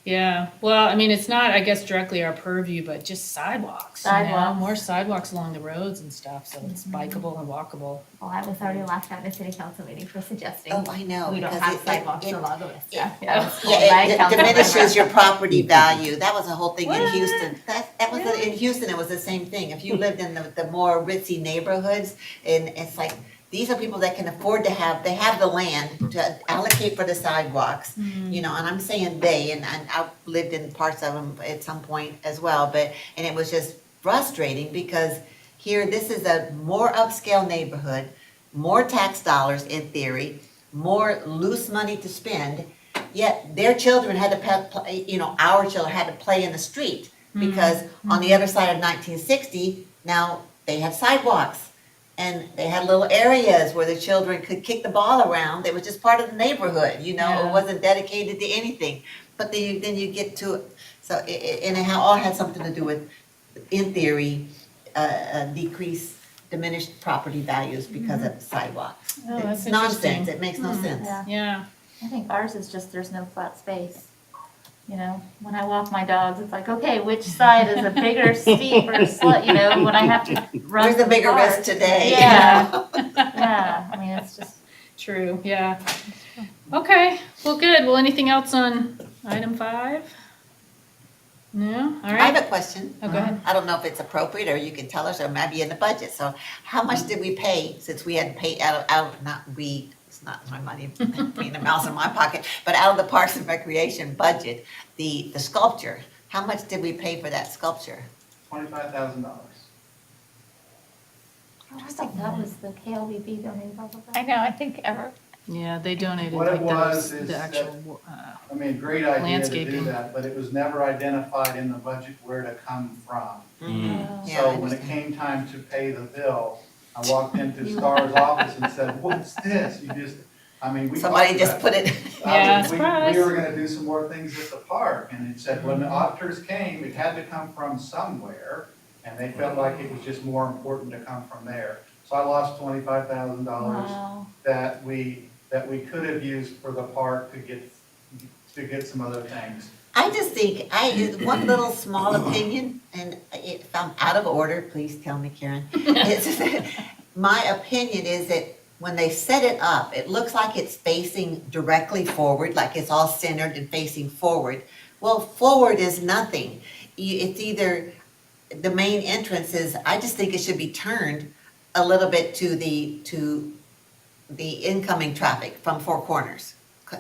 yeah. Well, I mean, it's not, I guess, directly our purview, but just sidewalks. Sidewalks. More sidewalks along the roads and stuff, so it's bikeable and walkable. Well, I was already laughed at in a city council meeting for suggesting Oh, I know. we don't because have sidewalks along the West. Yeah, Yeah, I was told by it council diminishes members. your property value. That was the whole thing in What? Houston. That was, in Houston, it was the same thing. If you lived in the more ritzy neighborhoods, and it's like, these are people that can afford to they have the land to allocate for the sidewalks, and I'm saying they, and I've lived in parts of them at some point as well, and it was just frustrating because here, this is a more upscale neighborhood, more tax dollars in theory, more loose money to spend, yet their children had to play, our children had to play in the street. Because on the other side of 1960, now they had sidewalks. And they had little areas where the children could kick the ball around. It was just part of the neighborhood, Yeah. It wasn't dedicated to anything. But then you get to, so, and it all had something to do with, in theory, diminished property values because of sidewalks. Oh, that's It's nonsense, interesting. it makes no sense. Yeah. Yeah, I think ours is just there's no flat space. When I walk my dogs, it's like, okay, which side is a bigger, steep or when I have to run. Where's the from bigger cars. risk today? Yeah, yeah, I mean, it's just, true, yeah. Okay, well, good. Well, anything else on item 5? No, all I have right. a question. Oh, go ahead. I don't know if it's appropriate, or you can tell us, or maybe in the budget. So how much did we pay, since we had to pay it's not my money, being a mouse in my pocket, but out of the Parks and Recreation budget, the sculpture, how much did we pay for that sculpture? $25,000. I thought that was the KLVB donated all of I that. know, I think ever, Yeah, they donated What it like was those, is the that- actual, I mean, great idea to do Landscaping. that, but it was never identified in the budget where to come from. Yeah, I So when it understand. came time to pay the bill, I walked into Star's office and said, what's this? We Somebody talked just about put it, Yeah, we surprise. were gonna do some more things at the park, and it said when the auditors came, it had to come from somewhere, and they felt like it was just more important to come from there. So I lost $25,000 Wow. that we could have used for the park to get some other things. I just think, one little small opinion, and if I'm out of order, please tell me, Karen. My opinion is that when they set it up, it looks like it's facing directly forward, like it's all centered and facing forward. Well, forward is nothing. It's either, the main entrance is, I just think it should be turned a little bit to the incoming traffic from Four Corners,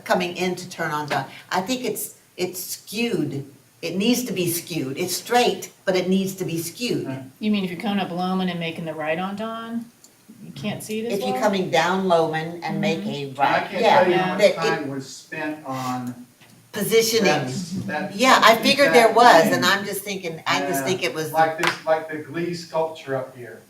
coming in to turn on John. I think it's skewed. It needs to be skewed. It's straight, but it needs to be skewed. you mean if you're coming up Loman and making the right on Dawn? You can't see it as If well? you're coming down Loman and make a And I right, can't tell you how much that it- time was spent on positioning. that. Yeah, I figured there was, thing. and I'm just thinking, I just think it was, Like the Glee sculpture up here.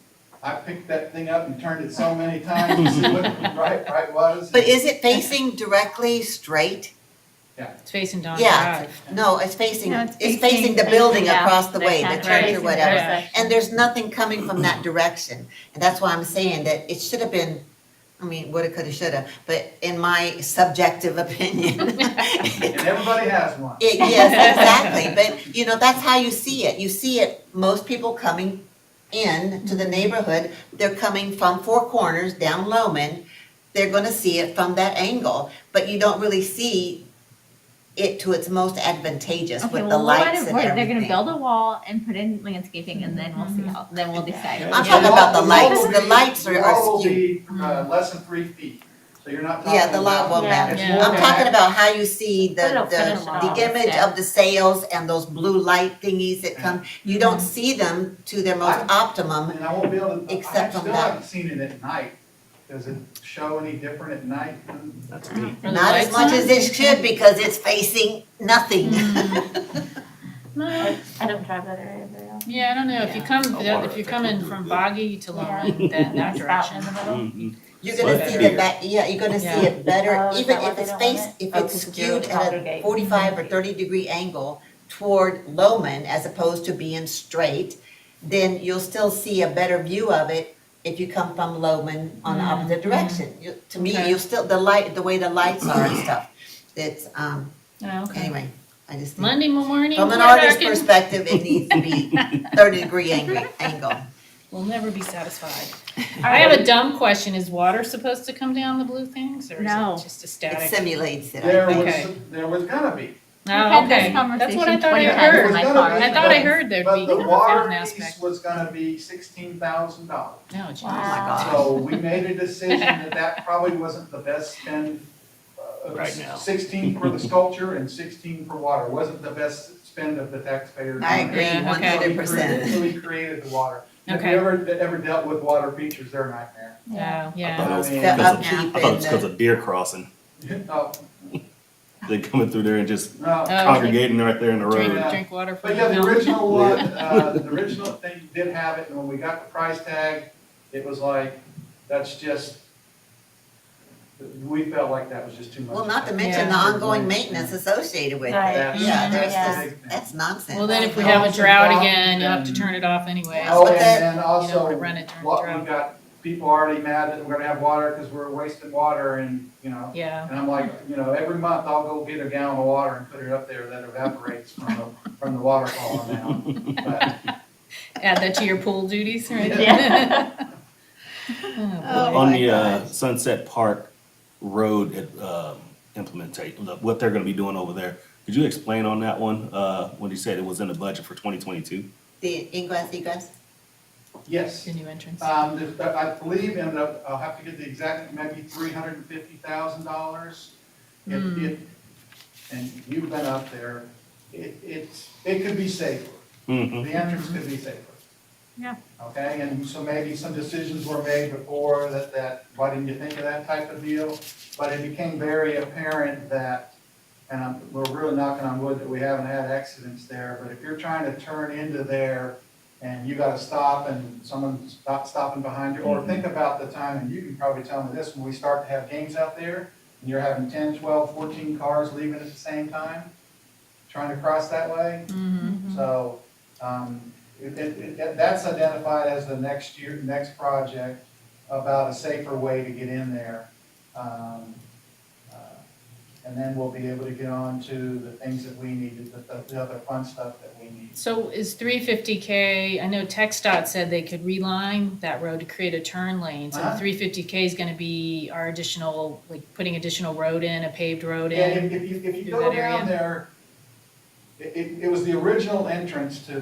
I picked that thing up and turned it so many times to see what the right was. but is it facing directly straight? It's facing Dawn Yeah, Drive. no, it's facing, No, it's facing the building yeah, across the way, the that's church right. or whatever. Intersection. And there's nothing coming from that direction. And that's why I'm saying that it should have been, woulda, coulda, shoulda, but in my subjective opinion. And everybody has one. Yes, exactly, but that's how you see it. You see it, most people coming in to the neighborhood, they're coming from Four Corners down Loman. They're gonna see it from that angle, but you don't really see it to its most advantageous okay, with the well, lights and they're everything. gonna build a wall and put in landscaping and then we'll see how, then we'll decide. I'm talking about the lights. wall will The be- lights are The wall will skewed. be less than 3 feet, so you're not talking Yeah, the light about- won't matter. It's Yeah. more I'm than talking that. about how you see But it'll finish it the off. image Yeah. of the sails and those blue light thingies that come. You don't see them to their most optimum. And I won't be able to, I Except from still that. haven't seen it at night. Does it show any different at night? That's me. Are the Not as lights much on? as it should because it's facing nothing. No. I don't drive that area very often. Yeah, I don't know, if you come, water if you're effect coming would do from good. Boggy to Loman, Yeah. then that It's out direction. in the middle. Mhm. You're gonna see the back, you're gonna see Yeah. it better, Oh, is even that why if they it's don't want faced, it? if Oh, it's 'cause you're skewed at a congregate. 45 or 30-degree angle toward Loman as opposed to being straight, then you'll still see a better view of it if you come from Loman on the opposite direction. To me, Okay. you still, the way the lights are and stuff, it's, Oh, okay. anyway, I just think, Monday morning, from an we're artist's back in- perspective, it needs to be 30-degree angle. We'll never be satisfied. I have a dumb question, is water supposed to come down the blue things, or is No. it just a It static? simulates it, I There think. Okay. was gonna be. Oh, had this okay, that's what I conversation thought I 20 times There heard. in my was car. gonna be, I thought I heard there'd but be the a water fountain piece aspect. was gonna be $16,000. No, jeez. Oh, my God. So we made a decision that probably wasn't the best spend. Right now. 16 for the sculpture and 16 for water, wasn't the best spend of the taxpayers' I money. agree, Yeah, okay. 100%. So we created the water. If Okay. you ever dealt with water features, they're a nightmare. Oh, I thought yeah. it was The because of, upkeep I thought it was and because the- of deer crossing. Oh, They coming through there and just no. Oh, congregating right there in the Drink, road. Yeah. drink water from But yeah, the fountain. original one, the original thing did have it, and when we got the price tag, it was like, that's just, we felt like that was just too much. Well, not to mention the Yeah. ongoing maintenance associated with Right. it. Yeah, there's Yeah. this, that's nonsense. Well, then if we Well, have a it's drought about- again, you'll have to turn it off anyway. Well, Oh, but and that- then You don't also, wanna run it during the what, we drought. got people already mad that we're gonna have water because we're wasting water and, you know. Yeah, And I'm like, you know, every month I'll go get a gallon of water and put it up there that evaporates from the water falling down. But, add that to your pool duties, right? Yeah. Oh, boy. On my the gosh. Sunset Park Road implementate, what they're gonna be doing over there. Could you explain on that one, when you said it was in the budget for 2022? The ingress, egress? yes. The new entrance. I believe I'll have to get the exact, maybe $350,000. And you've been up there, it could be safer. Mm-hmm. The entrance could be safer. Yeah. Okay, and so maybe some decisions were made before that, why didn't you think of that type of deal? But it became very apparent that, and we're really knocking on wood that we haven't had accidents there, but if you're trying to turn into there and you gotta stop and someone's not stopping behind you, or think about the time, and you can probably tell me this, when we start to have games out there, and you're having 10, 12, 14 cars leaving at the same time, trying to cross that way. So, that's identified as the next project about a safer way to get in there. And then we'll be able to get on to the things that we needed, the other fun stuff that we need. So is 350K, I know TxDOT said they could reline that road to create a turn lane. So the Uh-huh. 350K is gonna be our additional, like putting additional road in, a paved road Yeah, in. if you through go that area? down there, it was the original entrance to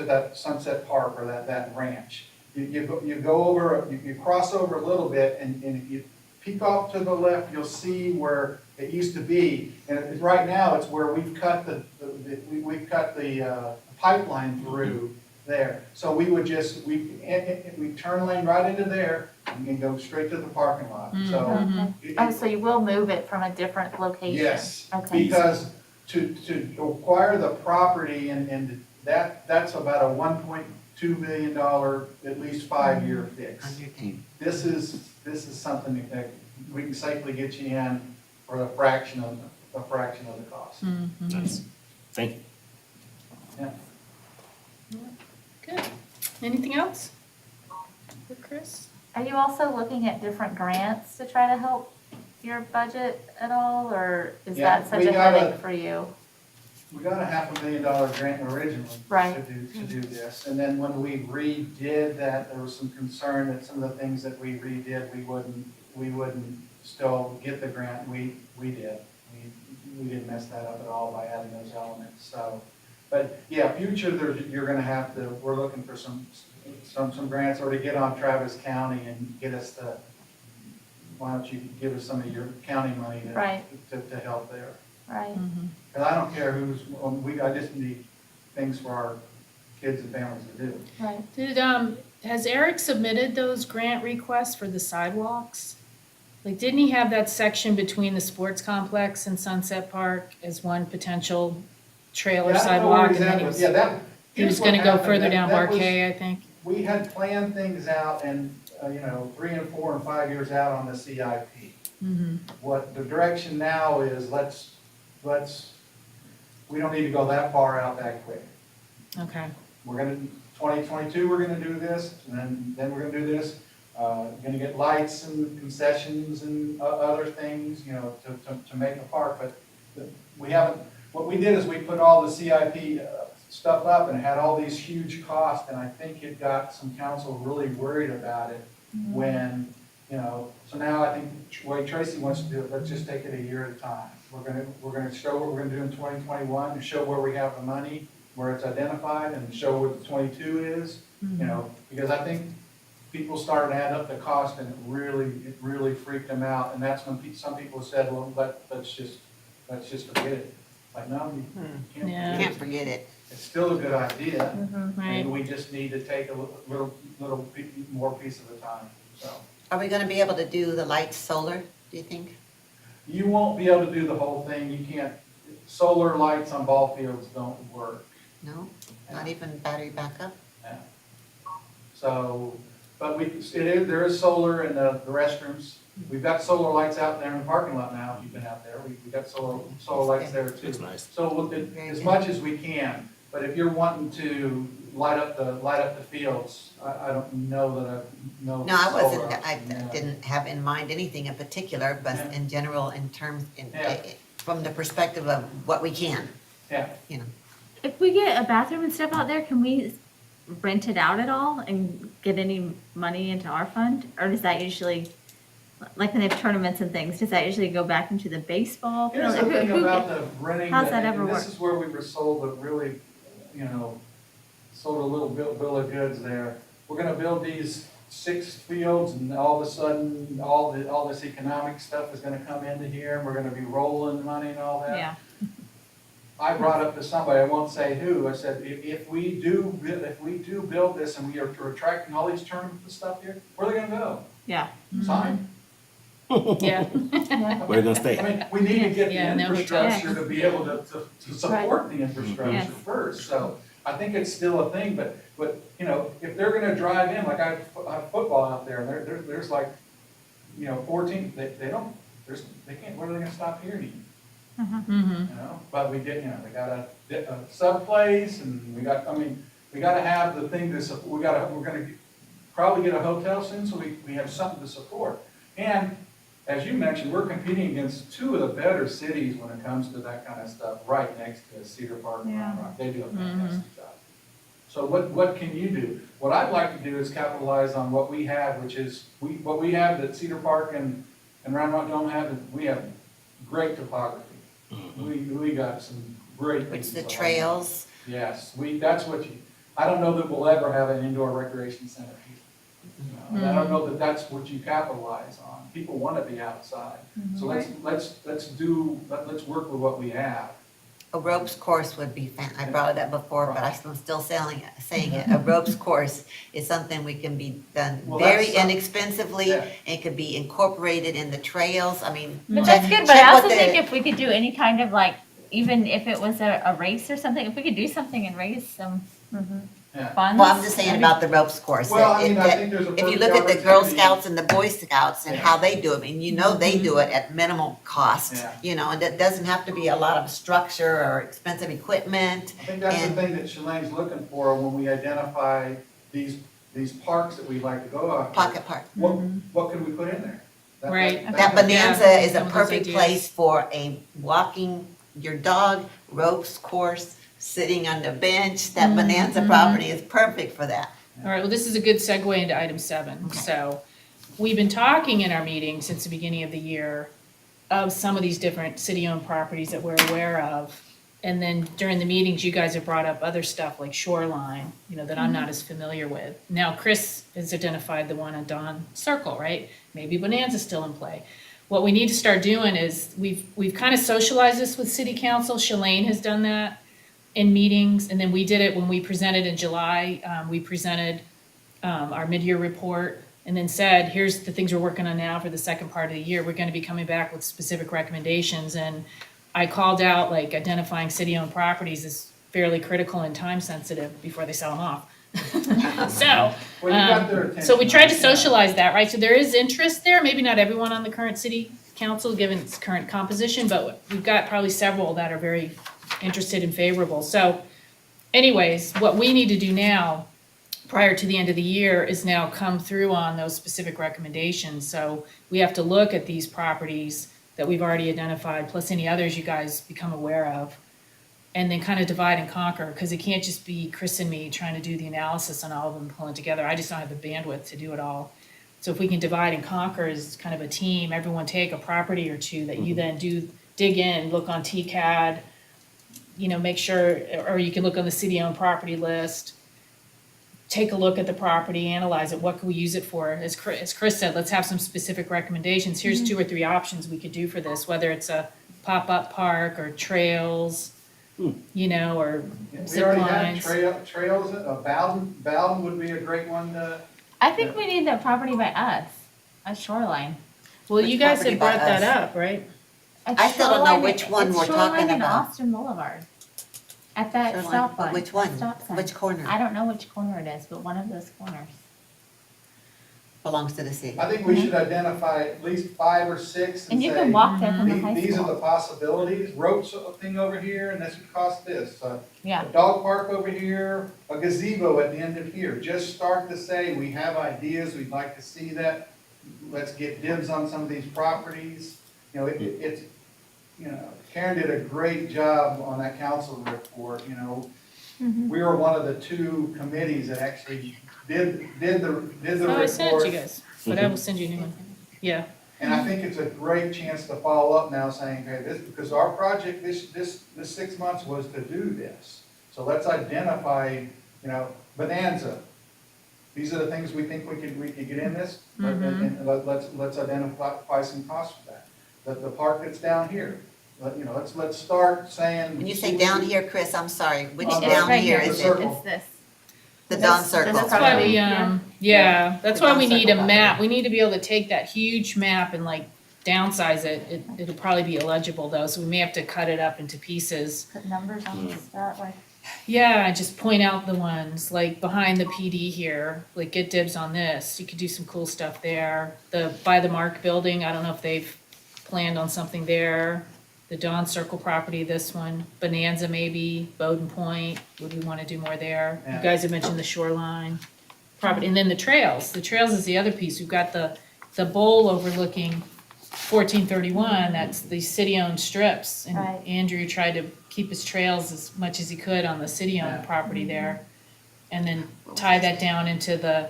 that Sunset Park or that ranch. You go over, you cross over a little bit, and if you peek off to the left, you'll see where it used to be. And right now, it's where we've cut the pipeline through there. So we would just, we turn lane right into there and go straight to the parking lot. So. Mhm. Oh, so you will move it from a different location? Yes, Okay. because to acquire the property and that's about a $1.2 million, at least 5-year fix. This is something that we can safely get you in for a fraction of the cost. That's, thank you. Yeah. Good. Anything else for Chris? Are you also looking at different grants to try to help your budget at all, or is Yeah, that such we a got a- headache for you? We got a $500,000 grant originally Right. to do this. And then when we redid that, there was some concern that some of the things that we redid, we wouldn't still get the grant. We did. We didn't mess that up at all by adding those elements. So, but yeah, future, you're gonna have to, we're looking for some grants, or to get on Travis County and get us the, why don't you give us some of your county money Right. to help there? Right, Because I don't care who's, I just need things for our kids and families to do. right. Has Eric submitted those grant requests for the sidewalks? Like, didn't he have that section between the sports complex and Sunset Park as one potential trailer Yeah, I don't know where sidewalk? he's And at then he with- was, Yeah, that. he was here's what gonna go happened. further down That was- Barquet, I think. We had planned things out and, 3 and 4 and 5 years out on the CIP. What the direction now is, we don't need to go that far out that quick. Okay. We're gonna, 2022, we're gonna do this, and then we're gonna do this. Gonna get lights and concessions and other things, to make a park, but we haven't, what we did is we put all the CIP stuff up and it had all these huge costs, and I think it got some council really worried about it when, so now I think the way Tracy wants to do it, let's just take it a year at a time. We're gonna show what we're gonna do in 2021, and show where we have the money, where it's identified, and show what the 22 is, because I think people started to add up the cost, and it really freaked them out, and that's when some people said, well, let's just forget it. Like, no, you can't Yeah. forget Can't it. forget it. It's still a good idea. Right. Maybe we just need to take a little more piece at a time, so. Are we gonna be able to do the lights solar, do you think? You won't be able to do the whole thing, you can't, solar lights on ball fields don't work. No? Not even battery backup? Yeah. So, but there is solar in the restrooms. We've got solar lights out there in the parking lot now, if you've been out there, we got solar lights there too. That's nice. So as much as we can, but if you're wanting to light up the fields, I don't know that I know. No, I wasn't, solar I option, yeah. didn't have in mind anything in particular, but Yeah. in general, in terms, Yeah. from the perspective of what we can, Yeah, you know. If we get a bathroom and stuff out there, can we rent it out at all and get any money into our fund? Or does that usually, like when they have tournaments and things, does that usually go back into the baseball? here's the field? thing Who- about the renting, how's that ever and work? this is where we were sold a really, sold a little bill of goods there. We're gonna build these 6 fields and all of a sudden, all this economic stuff is gonna come into here and we're gonna be rolling money and all that. Yeah, I brought up to somebody, I won't say who, I said, if we do build this and we are attracting all these tournaments and stuff here, where are they gonna go? yeah. Sign? Yeah. Where they gonna stay? I mean, we need to get Yeah, the no infrastructure to be able to support the infrastructure Yes. first, so I think it's still a thing, but, if they're gonna drive in, like I have football out there, and there's like, 14, they don't, they can't, where are they gonna stop here and eat? Mm-hmm. But we did, we got a sub place, and we gotta have the thing we're gonna probably get a hotel soon, so we have something to support. And, as you mentioned, we're competing against 2 of the better cities when it comes to that kind of stuff, right next to Cedar Park and Round Rock. They do a fantastic job. So what can you do? What I'd like to do is capitalize on what we have, which is, what we have that Cedar Park and Round Rock don't have, is we have great topography. We got some great Which things. the going on. trails, Yes, that's what I don't know that we'll ever have an indoor recreation center here. I don't know that that's what you capitalize on. People want to be outside. So let's work with what we have. a ropes course would be I brought it up before, but I'm still saying it. A ropes course is something we can be done Well, very that's some- inexpensively. Yeah. It could be incorporated in the trails, I mean. But check- that's good, but check I what also the- think if we could do any kind of like, even if it was a race or something, if we could do something and raise some Yeah. funds. Well, I'm just saying that'd about the ropes course. Well, I mean, I that- think there's a If you perfect look at the Girl opportunity. Scouts and the Boy Scouts and Yeah. how they do it, and they do it at minimal cost. Yeah. And it doesn't have to be a lot of structure or expensive equipment. I think that's the And- thing that Shalane's looking for when we identify these parks that we'd like to go out. Pocket Park. What can we put in there? Right. That Bonanza Yeah, is some a of those perfect ideas. place for a walking your dog ropes course, sitting on the bench. That Bonanza property is perfect for that. All right, well, this is a good segue into item 7. So we've been talking in our meeting since the beginning of the year of some of these different city-owned properties that we're aware of. And then during the meetings, you guys have brought up other stuff like shoreline, that I'm not as familiar with. Now, Chris has identified the one on Dawn Circle, right? Maybe Bonanza's still in play. What we need to start doing is, we've kind of socialized this with city council. Shalane has done that in meetings, and then we did it when we presented in July. We presented our mid-year report and then said, here's the things we're working on now for the second part of the year. We're going to be coming back with specific recommendations. And I called out, like, identifying city-owned properties is fairly critical and time-sensitive before they sell them off. So, Well, you got their attention. so we tried to Yeah. socialize that, right? So there is interest there, maybe not everyone on the current city council, given its current composition, but we've got probably several that are very interested and favorable. So anyways, what we need to do now, prior to the end of the year, is now come through on those specific recommendations. So we have to look at these properties that we've already identified, plus any others you guys become aware of, and then kind of divide and conquer, because it can't just be Chris and me trying to do the analysis on all of them, pulling together. I just don't have the bandwidth to do it all. So if we can divide and conquer as kind of a team, everyone take a property or two that you then do dig in, look on TCAD, make sure, or you can look on the city-owned property list, take a look at the property, analyze it, what can we use it for? As Chris said, let's have some specific recommendations. Here's 2 or 3 options we could do for this, whether it's a pop-up park or trails, you know, or We zip already have lines. trails, Bowden would be a great one to, I think we need that property by us, a shoreline. Well, Which you guys property had by brought that us? up, right? It's I still don't know shoreline- which one it's we're shoreline talking in about. Austin Boulevard. At that Shoreline, stop but line. which that one? stop sign. Which corner I don't know which corner it is, but one of those corners. belongs to the city? I think we should identify at least 5 or 6 And and you say, can walk there from the high these are the school. possibilities, ropes thing over here, and this would cost this. Yeah, A dog park over here, a gazebo at the end of here. Just start to say, we have ideas, we'd like to see that. Let's get dibs on some of these properties. You know, it's, you know, Karen did a great job on that council report, you know. We were one of the 2 committees that actually did the Oh, I sent it to report. you guys, but I will send you a new one. Yeah, And I think it's a great chance to follow up now saying, hey, this, because our project, this 6 months was to do this. So let's identify, you know, Bonanza. These are the things we think we could get in this, and let's identify some costs for that. The park that's down here, you know, let's start saying. When you say down here, Chris, I'm sorry, which On the- down right here here. is The it? circle. it's this. The Dawn This- Circle. this that's why property. we, yeah, that's The why Dawn we need a Circle map. property. We need to be able to take that huge map and like downsize it. It'll probably be illegible though, so we may have to cut it up into pieces. Put numbers on the stuff, like, Yeah, just point out the ones, like behind the PD here, like get dibs on this. You could do some cool stuff there. The, by the Mark building, I don't know if they've planned on something there. The Dawn Circle property, this one, Bonanza maybe, Bowden Point, would we wanna do more there? You Yeah. guys have mentioned the shoreline property, and then the trails. The trails is the other piece. We've got the bowl overlooking 1431, that's the city-owned strips. And Right. Andrew tried to keep his trails as much as he could on the city-owned Yeah. property there. And then tie that down into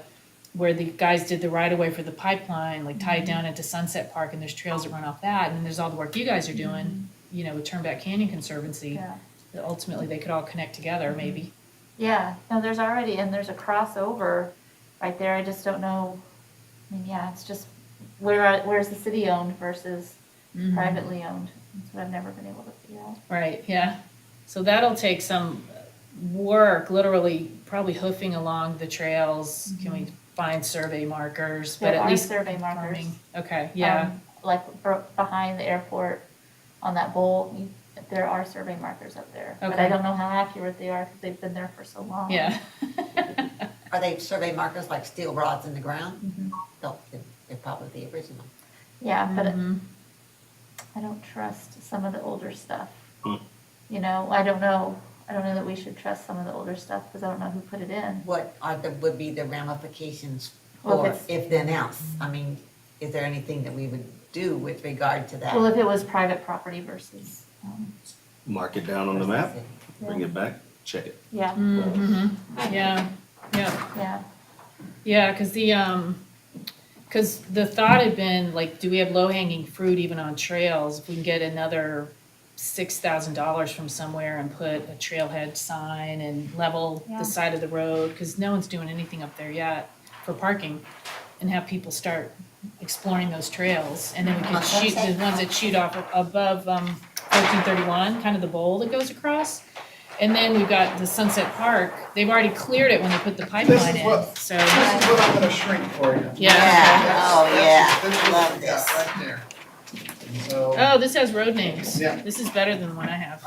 where the guys did the right-of-way for the pipeline, like tie it down into Sunset Park, and there's trails that run off that. And then there's all the work you guys are doing, you know, with Turnback Canyon Conservancy. yeah. That ultimately, they could all connect together, maybe. Yeah, no, there's already, and there's a crossover right there, I just don't know, I mean, yeah, it's just, where's the city owned versus privately owned? That's what I've never been able to figure out. Right, yeah. So that'll take some work, literally probably hoofing along the trails. Can we find survey markers? But There at are least survey markers. confirming. Okay, yeah, Like behind the airport on that bowl, there are survey markers up there. But I Okay. don't know how accurate they are because they've been there for so long. yeah. Are they survey markers like steel rods in the ground? Mhm. No, they're probably the original. Yeah, but Mhm. I don't trust some of the older stuff. Hmm. You know, I don't know that we should trust some of the older stuff because I don't know who put it in. What would be the ramifications Well, for, if it's- if then else? I mean, is there anything that we would do with regard to that? Well, if it was private property versus, Mark it down on the map, bring yeah, it back, check it. yeah, Mhm. Yeah, yeah. yeah. Yeah, cause the thought had been, like, do we have low-hanging fruit even on trails? If we can get another $6,000 from somewhere and put a trailhead sign and level Yeah. the side of the road, cause no one's doing anything up there yet for parking. And have people start exploring those trails, and then we can On shoot, the Sunset? ones that shoot off above, 1431, kind of the bowl that goes across. And then we've got the Sunset Park, they've already cleared it when they put the pipeline in, what- so. This is what I'm gonna shrink for you. Yeah. Oh, yeah, This is what love we got this. right there. So, Oh, this has road names. Yeah. This is better than the one I have.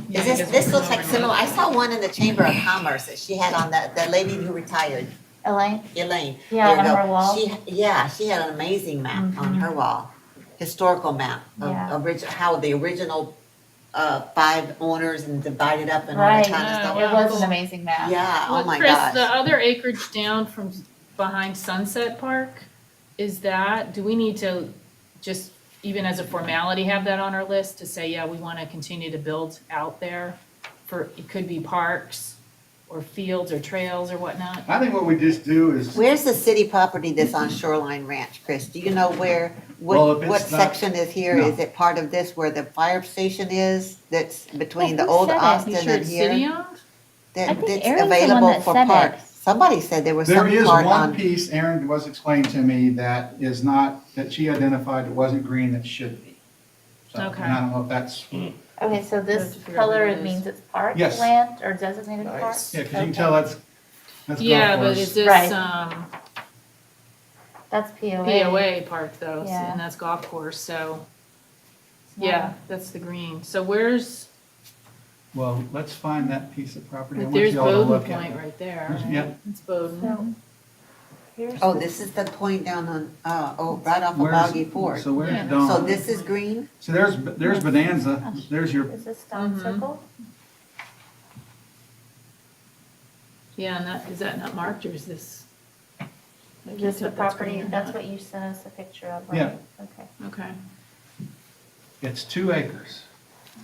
Yeah, Is this, because this we're looks like over similar, I saw one in the Chamber of Commerce that she had on that lady who retired, Elaine? Elaine. Yeah, There you on go. her wall. She had an amazing map on her wall, historical map Yeah. of how the original 5 owners and divided up and all Right, that kind of stuff. Yeah, it was cool. an amazing map. Yeah, oh Well, my Chris, gosh. the other acreage down from behind Sunset Park, do we need to just, even as a formality, have that on our list to say, yeah, we want to continue to build out there for, it could be parks or fields or trails or whatnot? I think what we just do is, Where's the city property that's on Shoreline Ranch, Chris? Do you know where, Well, if what it's not- section is here? no. Is it part of this where the fire station is, that's between the who old said it? You Austin sure and it's here? city owned? That- I think That's Aaron's the one available that for said it. parks. Somebody said there was there some is part one on, piece, Aaron was explained to me, that is not, that she identified that wasn't green that should be. So, Okay. and I don't know if that's, Okay, so have this to figure out what color, it it is. means it's park Yes. land or designated park? Nice. yeah, because you can Okay. tell that's golf Yeah, but course. is this, Right. That's POA. POA park though, Yeah. and that's golf course, so, It's not- yeah, that's the green. So where's, Well, let's find that piece of property. I like, want there's you all to Bowden look at Point it. right there. There's- right? yeah. It's Bowden. So, here's. Oh, the- this is the point down on, right off of Where's- Boggy Ford. So where's Yeah. Dawn? So this is green? So there's Bonanza, there's your, Is this Stone Mhm. Circle? Yeah, and that, is that not marked or is this? I can't Is this tell the if that's property, green or that's not. what you sent us a picture of, Yeah. right? Okay. Okay. it's 2 acres.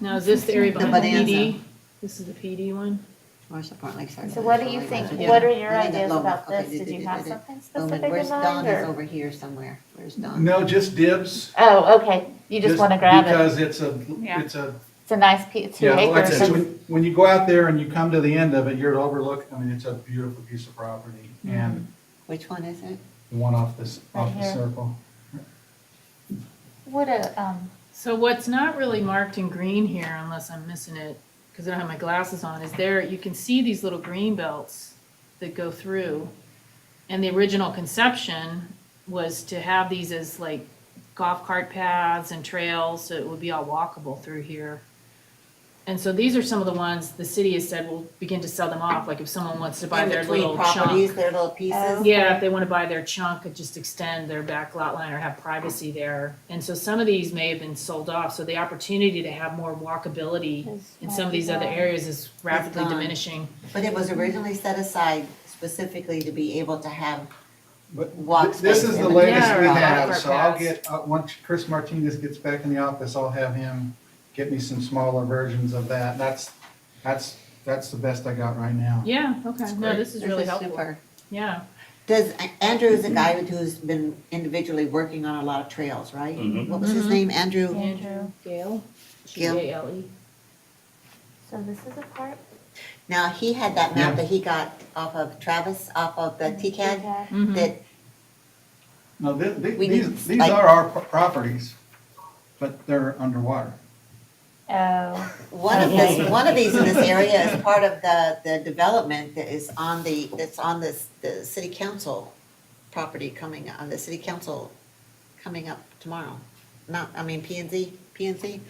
Now, is this the area The behind the Bonanza. PD? This is the PD one? Commercial Park Lakeside. So what do you think, Yeah. what are your Bonanza, ideas Loman. about Okay, this? Did you have something Loman. specific in Where's Dawn mind is or? over here somewhere. Where's Dawn? No, just dibs. Oh, okay, you just wanna grab it. Because it's a, Yeah. it's a, It's a nice piece, 2 yeah, like I acres. said, when you go out there and you come to the end of it, you're overlook, I mean, it's a beautiful piece of property. And Which one is it? the one off this, Right off the here. circle. What a, So what's not really marked in green here, unless I'm missing it, because I don't have my glasses on, is there, you can see these little green belts that go through. And the original conception was to have these as like golf cart paths and trails, so it would be all walkable through here. And so these are some of the ones the city has said will begin to sell them off, like if someone wants to buy In their between little properties, chunk. their little pieces? Yeah, if they want to buy their chunk and just extend their back lot line or have privacy there. And so some of these may have been sold off, so the opportunity to have more walkability in some of these other areas is rapidly gone. diminishing. But it was originally set aside specifically to be able to have But walk this space is in the the latest Yeah, we or have, golf so I'll cart get, once Chris Martinez gets back in the office, I'll have him get me some smaller versions of that. That's the best I got right now. Yeah, okay, no, great. this is really helpful. super. Yeah, Does, Andrew is a guy who's been individually working on a lot of trails, right? Mhm. What was his name? Andrew? Andrew, Gale, Gale. G-A-L-E. so this is a park? Now, he had that map Yeah. that he got off of Travis, off of the TCAD, Mhm. that, No, We need, these like- are our properties, but they're underwater. Oh, one of these in this area is part of the development that is on the city council property coming, the city council coming up tomorrow. P&Z?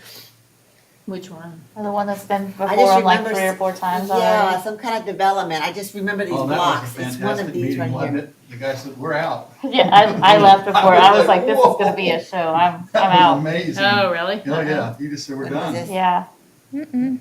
Which one? the one that's been I before just on like remember 3 or 4 times Yeah, already. some kind of development. I just remember these Oh, that was a blocks. It's one of fantastic these meeting, right wasn't here. it? The guy said, we're out. Yeah, I left before, I was like, this is gonna be a show, I'm That was out. amazing. Oh, really? Oh, yeah, you just said, we're When was done. this? Yeah,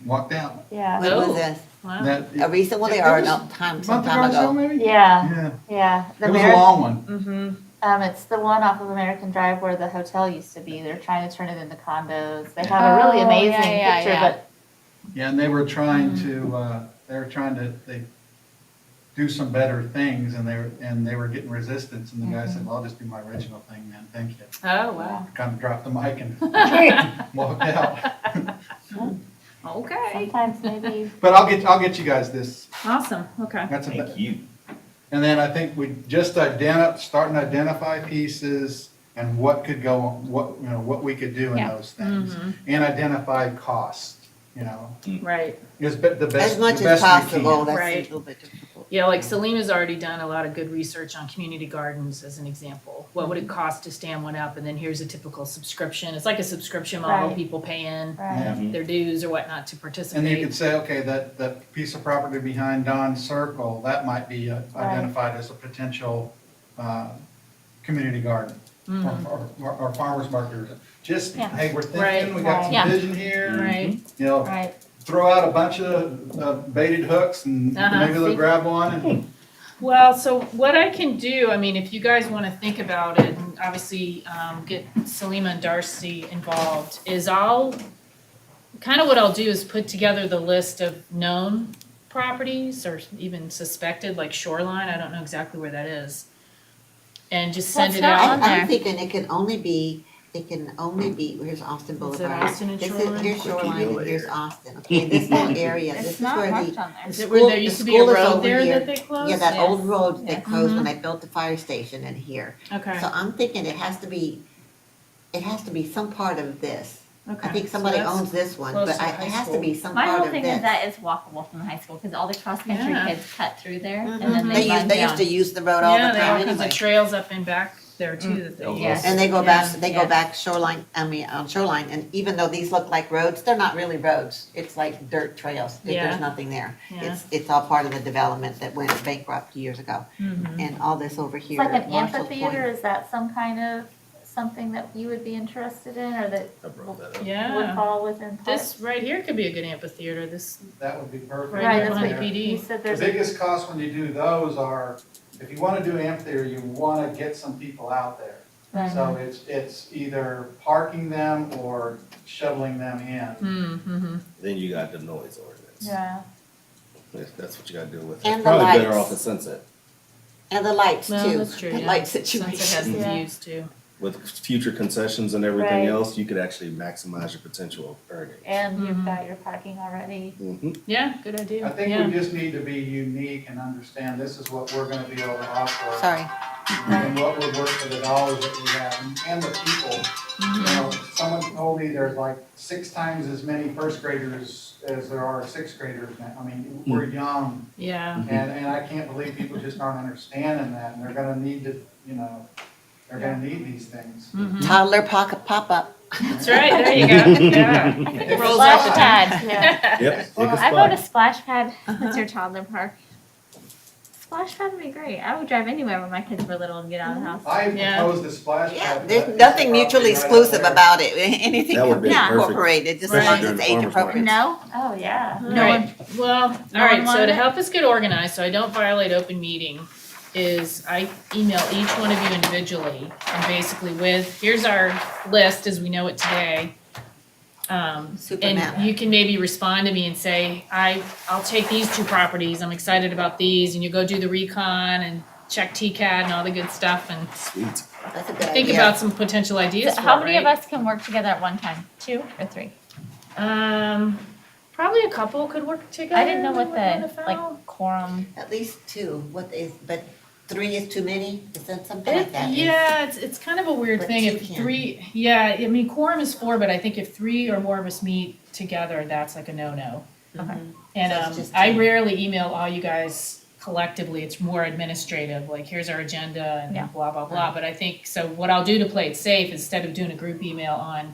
Walked out. yeah, When Oh. was this? Wow. That- A recent one it or was some a time month ago or so, ago? maybe? yeah, Yeah, yeah. The it was a Ameri- long one. Mm-hmm. It's the one off of American Drive where the hotel used to be. They're trying to turn it into condos. They have a really Oh, amazing yeah, yeah, picture, yeah. but Yeah, and they were trying to, they do some better things, and they were getting resistance, and the guy said, well, I'll just do my original thing, man, thank you. Oh, wow. Kind of dropped the mic and walked out. Okay. sometimes maybe, But I'll get you guys this, Awesome, okay. that's a, Thank you. and then I think we just starting to identify pieces and what could go, what we could do in Yeah. those things. Mhm. And identify cost, Right. is the best, As the much as best we possible, can. that's a Right. little bit difficult. Yeah, like Selima's already done a lot of good research on community gardens as an example. What would it cost to stand one up? And then here's a typical subscription. It's like a subscription model. Right. People pay in right? their dues or whatnot to And you participate. could say, okay, that piece of property behind Don's Circle, that might be identified as a potential community garden or farmer's market. Just, Yeah. hey, we're Right. thinking, we got Right. some Yeah. vision here. Right. Right. Throw out a bunch of baited hooks and Uh-huh. maybe they'll grab one and, Well, so what I can do, I mean, if you guys want to think about it, and obviously get Selima and Darcy involved, is what I'll do is put together the list of known properties or even suspected, like Shoreline, I don't know exactly where that is. And just send What's it not out. on there? I'm thinking it can only be, here's Austin Boulevard. Austin and This is- Shoreline? Here's Shoreline and Quickie here's deal Austin, okay, this little area, this It's is not where marked the, on there. Is it where school- there the used to be a school is road over there here. that they closed? yeah, that Yes. old road they Yes. closed when they built the fire station in here. Okay, So I'm thinking it has to be some part of this. Okay. I think so somebody that's owns this one, close but to the it high has to school. be some My part whole of thing is this. that it's walkable from the high school, because all the cross-country Yeah. kids cut through there, and Mhm. then they run They used to down. use the road all Yeah, the they all time kinds of anyway. trails up and back there too that they Yeah. use. And they go Yeah. back, they Yeah. go back shoreline, on shoreline, and even though these look like roads, they're not really roads. It's like dirt trails. Yeah. There's nothing there. Yeah. It's all part of the development that went bankrupt years ago. Mhm. And all this over It's here. like an Marshall's amphitheater, Point. is that some kind of, something that you would be interested in, or that I brought that up. would Yeah, fall within parks? this right here could be a good amphitheater, this, That would be perfect. Right Right, that's behind what the you PD. said, The there's a, biggest cost when you do those are, if you wanna do an amphitheater, you wanna get some people out there. Right. So it's either parking them or shoveling them in. mm-hmm, Then you got the noise ordinance. yeah, That's what you gotta deal with. And It's the probably better lights. off at Sunset. And the lights well, too. that's true, The yeah. light Sunset has situation. the Yeah. views too. With future concessions and everything Right. else, you could actually maximize your potential earnings. and Mhm. you've got your parking already. Mhm. Yeah, good idea, I think yeah. we just need to be unique and understand this is what we're gonna be able to offer. Sorry. And what would work for the dollars that we have and the people. You know, someone told me there's like 6 times as many first graders as there are sixth graders now. I mean, we're young Yeah, and I can't believe people just aren't understanding that and they're gonna need to, you know, they're gonna need these things. mhm. Toddler pocket pop-up. That's right, there you go, yeah. It It rolls Splash off the pad, Yeah, Yep. take a I vote a spot. splash pad, that's your toddler park. Splash pad would be great, I would drive anywhere when my kids were little and get out of the house. I Yeah. proposed a splash Yeah, pad. there's but nothing it's mutually right out exclusive there. about it. Anything That would can be be Yeah. perfect, incorporated, just as especially long as during it's the age farmer's appropriate. No? oh, yeah. All right, well, all no right, one so wanted to it? help us get organized, so I don't violate open meeting, is I email each one of you individually, and basically with, here's our list as we know it today. Superman. And you can maybe respond to me and say, I'll take these 2 properties, I'm excited about these, and you go do the recon and check TCAD and all the good stuff, and Sweet. That's a good think idea. about some potential ideas So for how it, many of right? us can work together at one time? 2 or 3? Probably a couple could work together. I didn't know what wouldn't the, run like, afoul. quorum, At least 2, but 3 is too many? Is that something like that? Yeah, it's kind of a weird But thing, 2 if can. 3, yeah, I mean, quorum is 4, but I think if 3 or more of us meet together, that's like a no-no. okay. And, So it's just I 2. rarely email all you guys collectively, it's more administrative, like, here's our agenda Yeah. and blah, blah, blah, but I think, so what I'll do to play it safe, instead of doing a group email on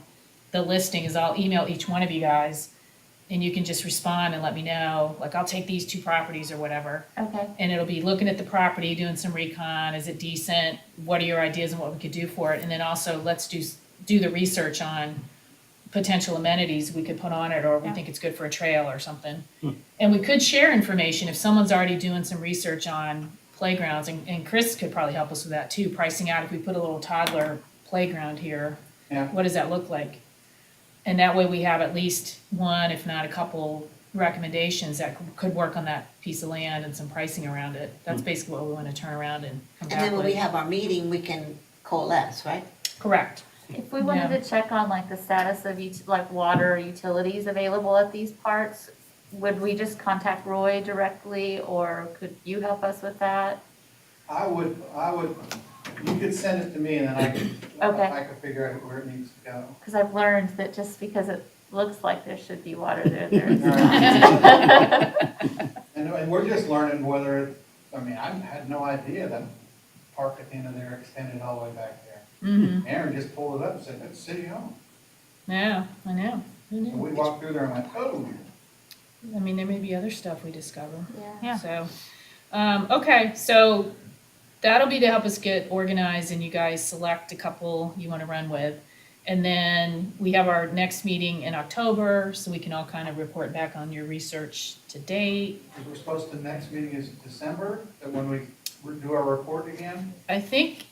the listing, is I'll email each one of you guys, and you can just respond and let me know, like, I'll take these 2 properties or whatever. Okay, And it'll be looking at the property, doing some recon, is it decent? What are your ideas on what we could do for it? And then also, let's do the research on potential amenities we could put on it, or we Yeah. think it's good for a trail or something. And we could share information if someone's already doing some research on playgrounds, and Chris could probably help us with that too, pricing out if we put a little toddler playground here. Yeah. What does that look like? And that way we have at least one, if not a couple recommendations that could work on that piece of land and some pricing around it. That's basically what we want to turn around and come And back then when we with. have our meeting, we can coalesce, right? Correct. if we wanted to check on like the status of like water or utilities available at these parks, would we just contact Roy directly, or could you help us with that? I would, you could send it to me and then Okay. I could figure out where it needs to go. Because I've learned that just because it looks like there should be water there, there is not. And we're just learning whether, I mean, I had no idea that park at the end of there extended all the way back there. Mm-hmm. Aaron just pulled it up and said, that's city hall. Yeah, I know. Who And we knew? walked through there and went, oh. I mean, there may be other stuff we discover. Yeah. So, okay, so that'll be to help us get organized and you guys select a couple you want to run with. And then we have our next meeting in October, so we can all kind of report back on your research to date. We're supposed to, next meeting is December, that when we do our report again? I think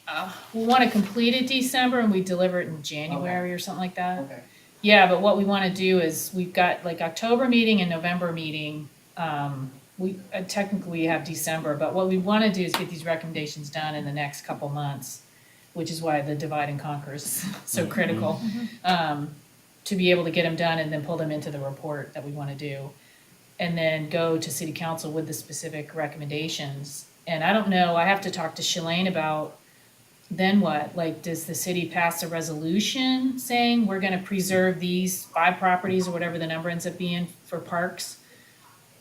we want to complete it December and we deliver it in January or something like that. Okay. Yeah, but what we want to do is, we've got like October meeting and November meeting. We technically we have December, but what we want to do is get these recommendations done in the next couple months, which is why the divide and conquer is so critical. To be able to get them done and then pull them into the report that we want to do. And then go to city council with the specific recommendations. And I don't know, I have to talk to Shalane about then what? Like, does the city pass a resolution saying we're gonna preserve these 5 properties or whatever the number ends up being for parks?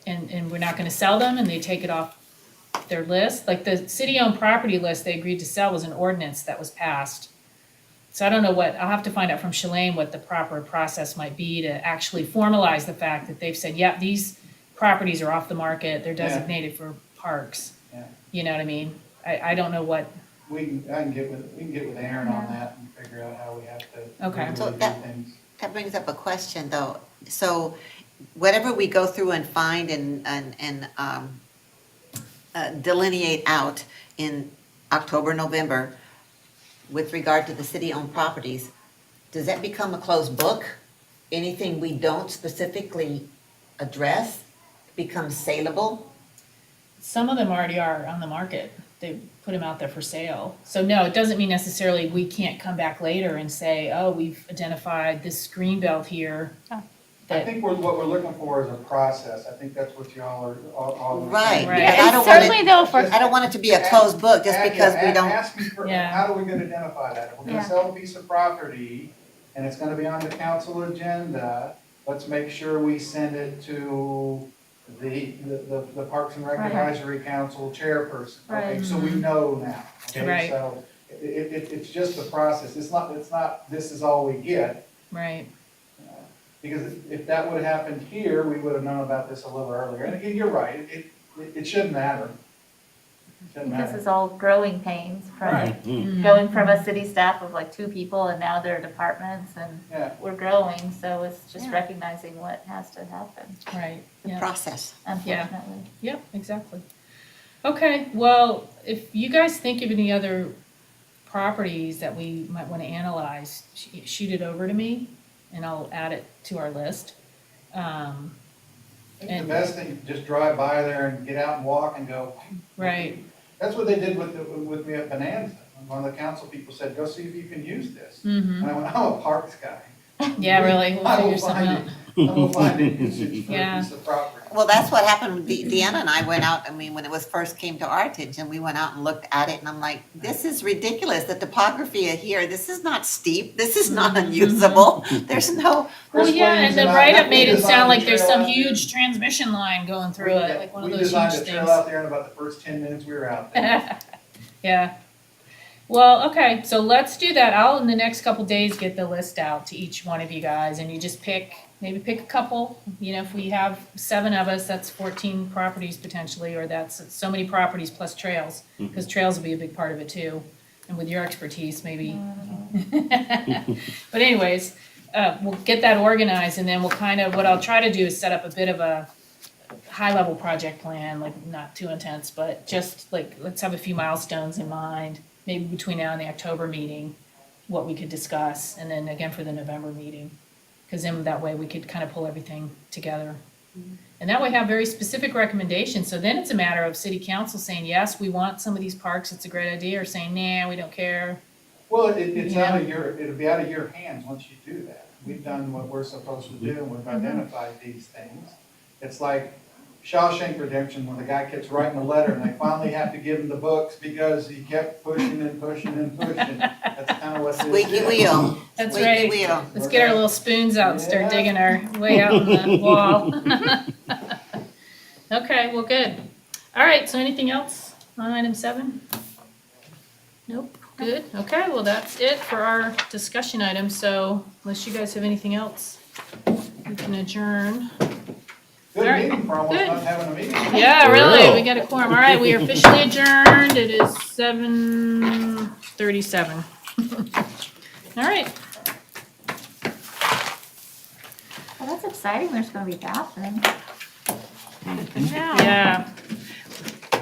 And we're not gonna sell them and they take it off their list? Like the city-owned property list they agreed to sell was an ordinance that was passed. So I don't know I'll have to find out from Shalane what the proper process might be to actually formalize the fact that they've said, yeah, these properties are off the market, they're designated for parks. Yeah. You know what I mean? I don't know what, We can get with Aaron on that and figure out how we have to. Okay. legally So do that- things. That brings up a question, though. So whatever we go through and find and delineate out in October, November, with regard to the city-owned properties, does that become a closed book? Anything we don't specifically address becomes saleable? some of them already are on the market. They put them out there for sale. So no, it doesn't mean necessarily we can't come back later and say, oh, we've identified this green belt here. I That, think what we're looking for is a process. I think that's what y'all are, all. Right. Right. But I And don't want certainly it, though, for, I don't want it to be a closed book just because we don't. Ask me for, Yeah. how do we gonna identify that? If we're Yeah. gonna sell a piece of property and it's gonna be on the council agenda, let's make sure we send it to the Parks and Rec Right. Advisory Council chairperson. Okay, Right. so we know now, okay? Right. So it's just a process. It's not, this is all we get. right, Because if that would've happened here, we would've known about this a little earlier. And again, you're right, it shouldn't matter. It shouldn't this matter. is all growing pains from Right. going from a city staff of like 2 people and now there are departments and Yeah, we're growing, so it's just Yeah. recognizing what has to happen, right, The yeah. process. unfortunately. Yep, exactly. Okay, well, if you guys think of any other properties that we might want to analyze, shoot it over to me and I'll add it to our list. I think the best thing, just drive by there and get out and walk and go. Right, That's what they did with me at Bonanza. One of the council people said, go see if you can use this. mm-hmm, And I went, I'm a parks guy. yeah, really, we'll I will figure something out. find it. I will find a usage for a Yeah. piece of property. Well, that's what happened. Deanna and I went out, I mean, when it was first came to our attention, we went out and looked at it and I'm like, this is ridiculous. The topography of here, this is not steep. This is not unusable. There's no, Well, Chris yeah, Williams and the and I- write-up we made it designed sound a like there's trail some out there. huge transmission line going through it, like one of those huge We designed a things. trail out there in about the first 10 minutes we were out there. Yeah. Well, okay, so let's do that. I'll, in the next couple days, get the list out to each one of you guys, and you just maybe pick a couple. You know, if we have 7 of us, that's 14 properties potentially, or that's so many properties plus trails, because trails will be a big part of it too. And with your expertise, maybe. But anyways, we'll get that organized, and then we'll what I'll try to do is set up a bit of a high-level project plan, like not too intense, but just like, let's have a few milestones in mind, maybe between now and the October meeting, what we could discuss, and then again for the November meeting. Because then that way we could kind of pull everything together. And that way have very specific recommendations, so then it's a matter of city council saying, yes, we want some of these parks, it's a great idea, or saying, nah, we don't care. Well, it's out of it'll be out of your hands once you do that. We've done what we're supposed to do, and we've identified these things. It's like Shawshank Redemption, when the guy keeps writing a letter, and they finally have to give him the books because he kept pushing and pushing and pushing. That's kind of what this is. squeaky wheel. That's Squeaky right. wheel. Let's get our little spoons out and start Yeah. digging our way out on the wall. Okay, well, good. All right, so anything else on item 7? Nope, good. Okay, well, that's it for our discussion items, so unless you guys have anything else, we can adjourn. Good All right, meeting for almost good. not having a meeting. Yeah, For really, real. we got a quorum. All right, we are officially adjourned. It is 7:37. All right. Well, that's exciting, there's gonna be bathrooms. Yeah.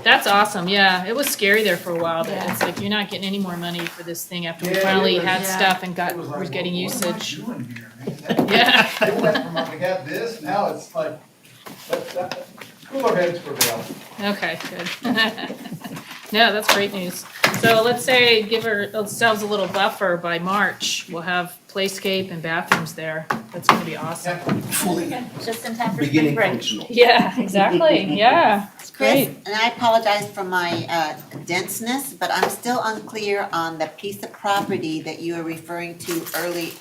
That's awesome, yeah. It was scary there for a while, but Yeah. it's like, you're not getting any more money for this thing after we Yeah, it finally was- had Yeah. stuff and It was like, we're getting what am I usage. doing here, man? Yeah. It went from, we got this, now it's like, cooler heads prevail. Okay, good. No, that's great news. So let's say, give ourselves a little buffer by March. We'll have playscape and bathrooms there. That's gonna be awesome. Yeah. Fully Just in time for spring beginning break. functional. Yeah, exactly, yeah. It's Chris, great. and I apologize for my denseness, but I'm still unclear on the piece of property that you are referring to early,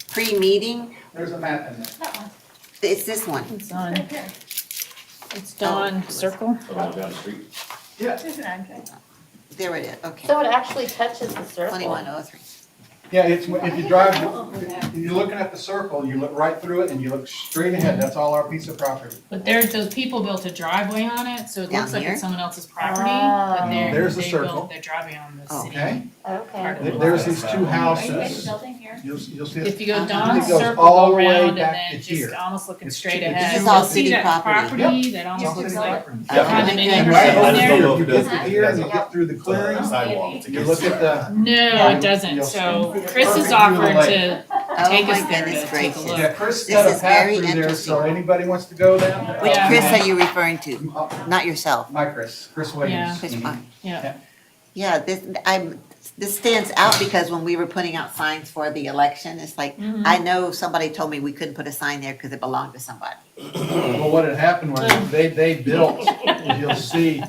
pre-meeting. There's a map in there. That one. It's this one. It's on, Right here. it's Dawn Circle. Down the street. Yeah, There's an address. There it is, okay. So it actually touches the circle. 2103. yeah, it's, if you drive, if you're looking at the circle, you look right through it and you look straight ahead, that's all our piece of property. But those people built a driveway on it, so it Down looks like here? it's someone else's property, Oh. but There's the they circle. built their driveway on the city. Okay? Okay. There's these two Are you guys houses. building here? You'll see. If you go Uh-huh. down It goes Circle, all go the way around, and back then to just here. almost looking It's straight this ahead. is all You'll see city that property. property that almost It's all looks city like property. a Yeah. condominium And or right something over there. here, you get Uh-huh. to here and you get through the clearing, Sidewalk to you get look at the, No, it doesn't, so Chris has Perfect offered view of the to Oh take my us there goodness to take a gracious. look. yeah, Chris This got a is path very through there, interesting. so anybody wants to go down there. Which Yeah. Chris are you referring to? Not yourself. My Chris Williams. Chris Pine. Yeah, Yeah, this stands out because when we were putting out signs for the election, it's like, Mhm. I know somebody told me we couldn't put a sign there because it belonged to somebody. Well, what had happened was they built, you'll see,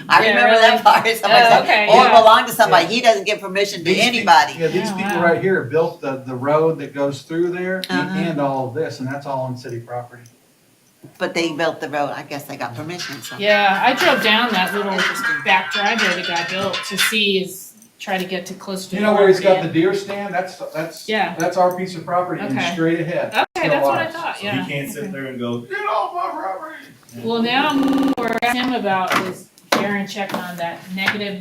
I Yeah, remember really? that part. Somebody Oh, said, okay, oh, it yeah. belonged to somebody. Yeah. He doesn't give permission to these people, anybody. yeah, these Oh, people wow. right here built the road that goes through there Uh-huh. and all of this, and that's all on city property. But they built the road. I guess they got permission, so. yeah, I drove down that little back driveway the guy built to try to get to close to. You know where he's got the property. deer stand? That's Yeah. that's our piece of property and Okay. straight ahead. Okay, that's what I Still thought, So yeah. he can't sit there and go, Get off my property! Well, now, we're asking him about is Darren checking on that negative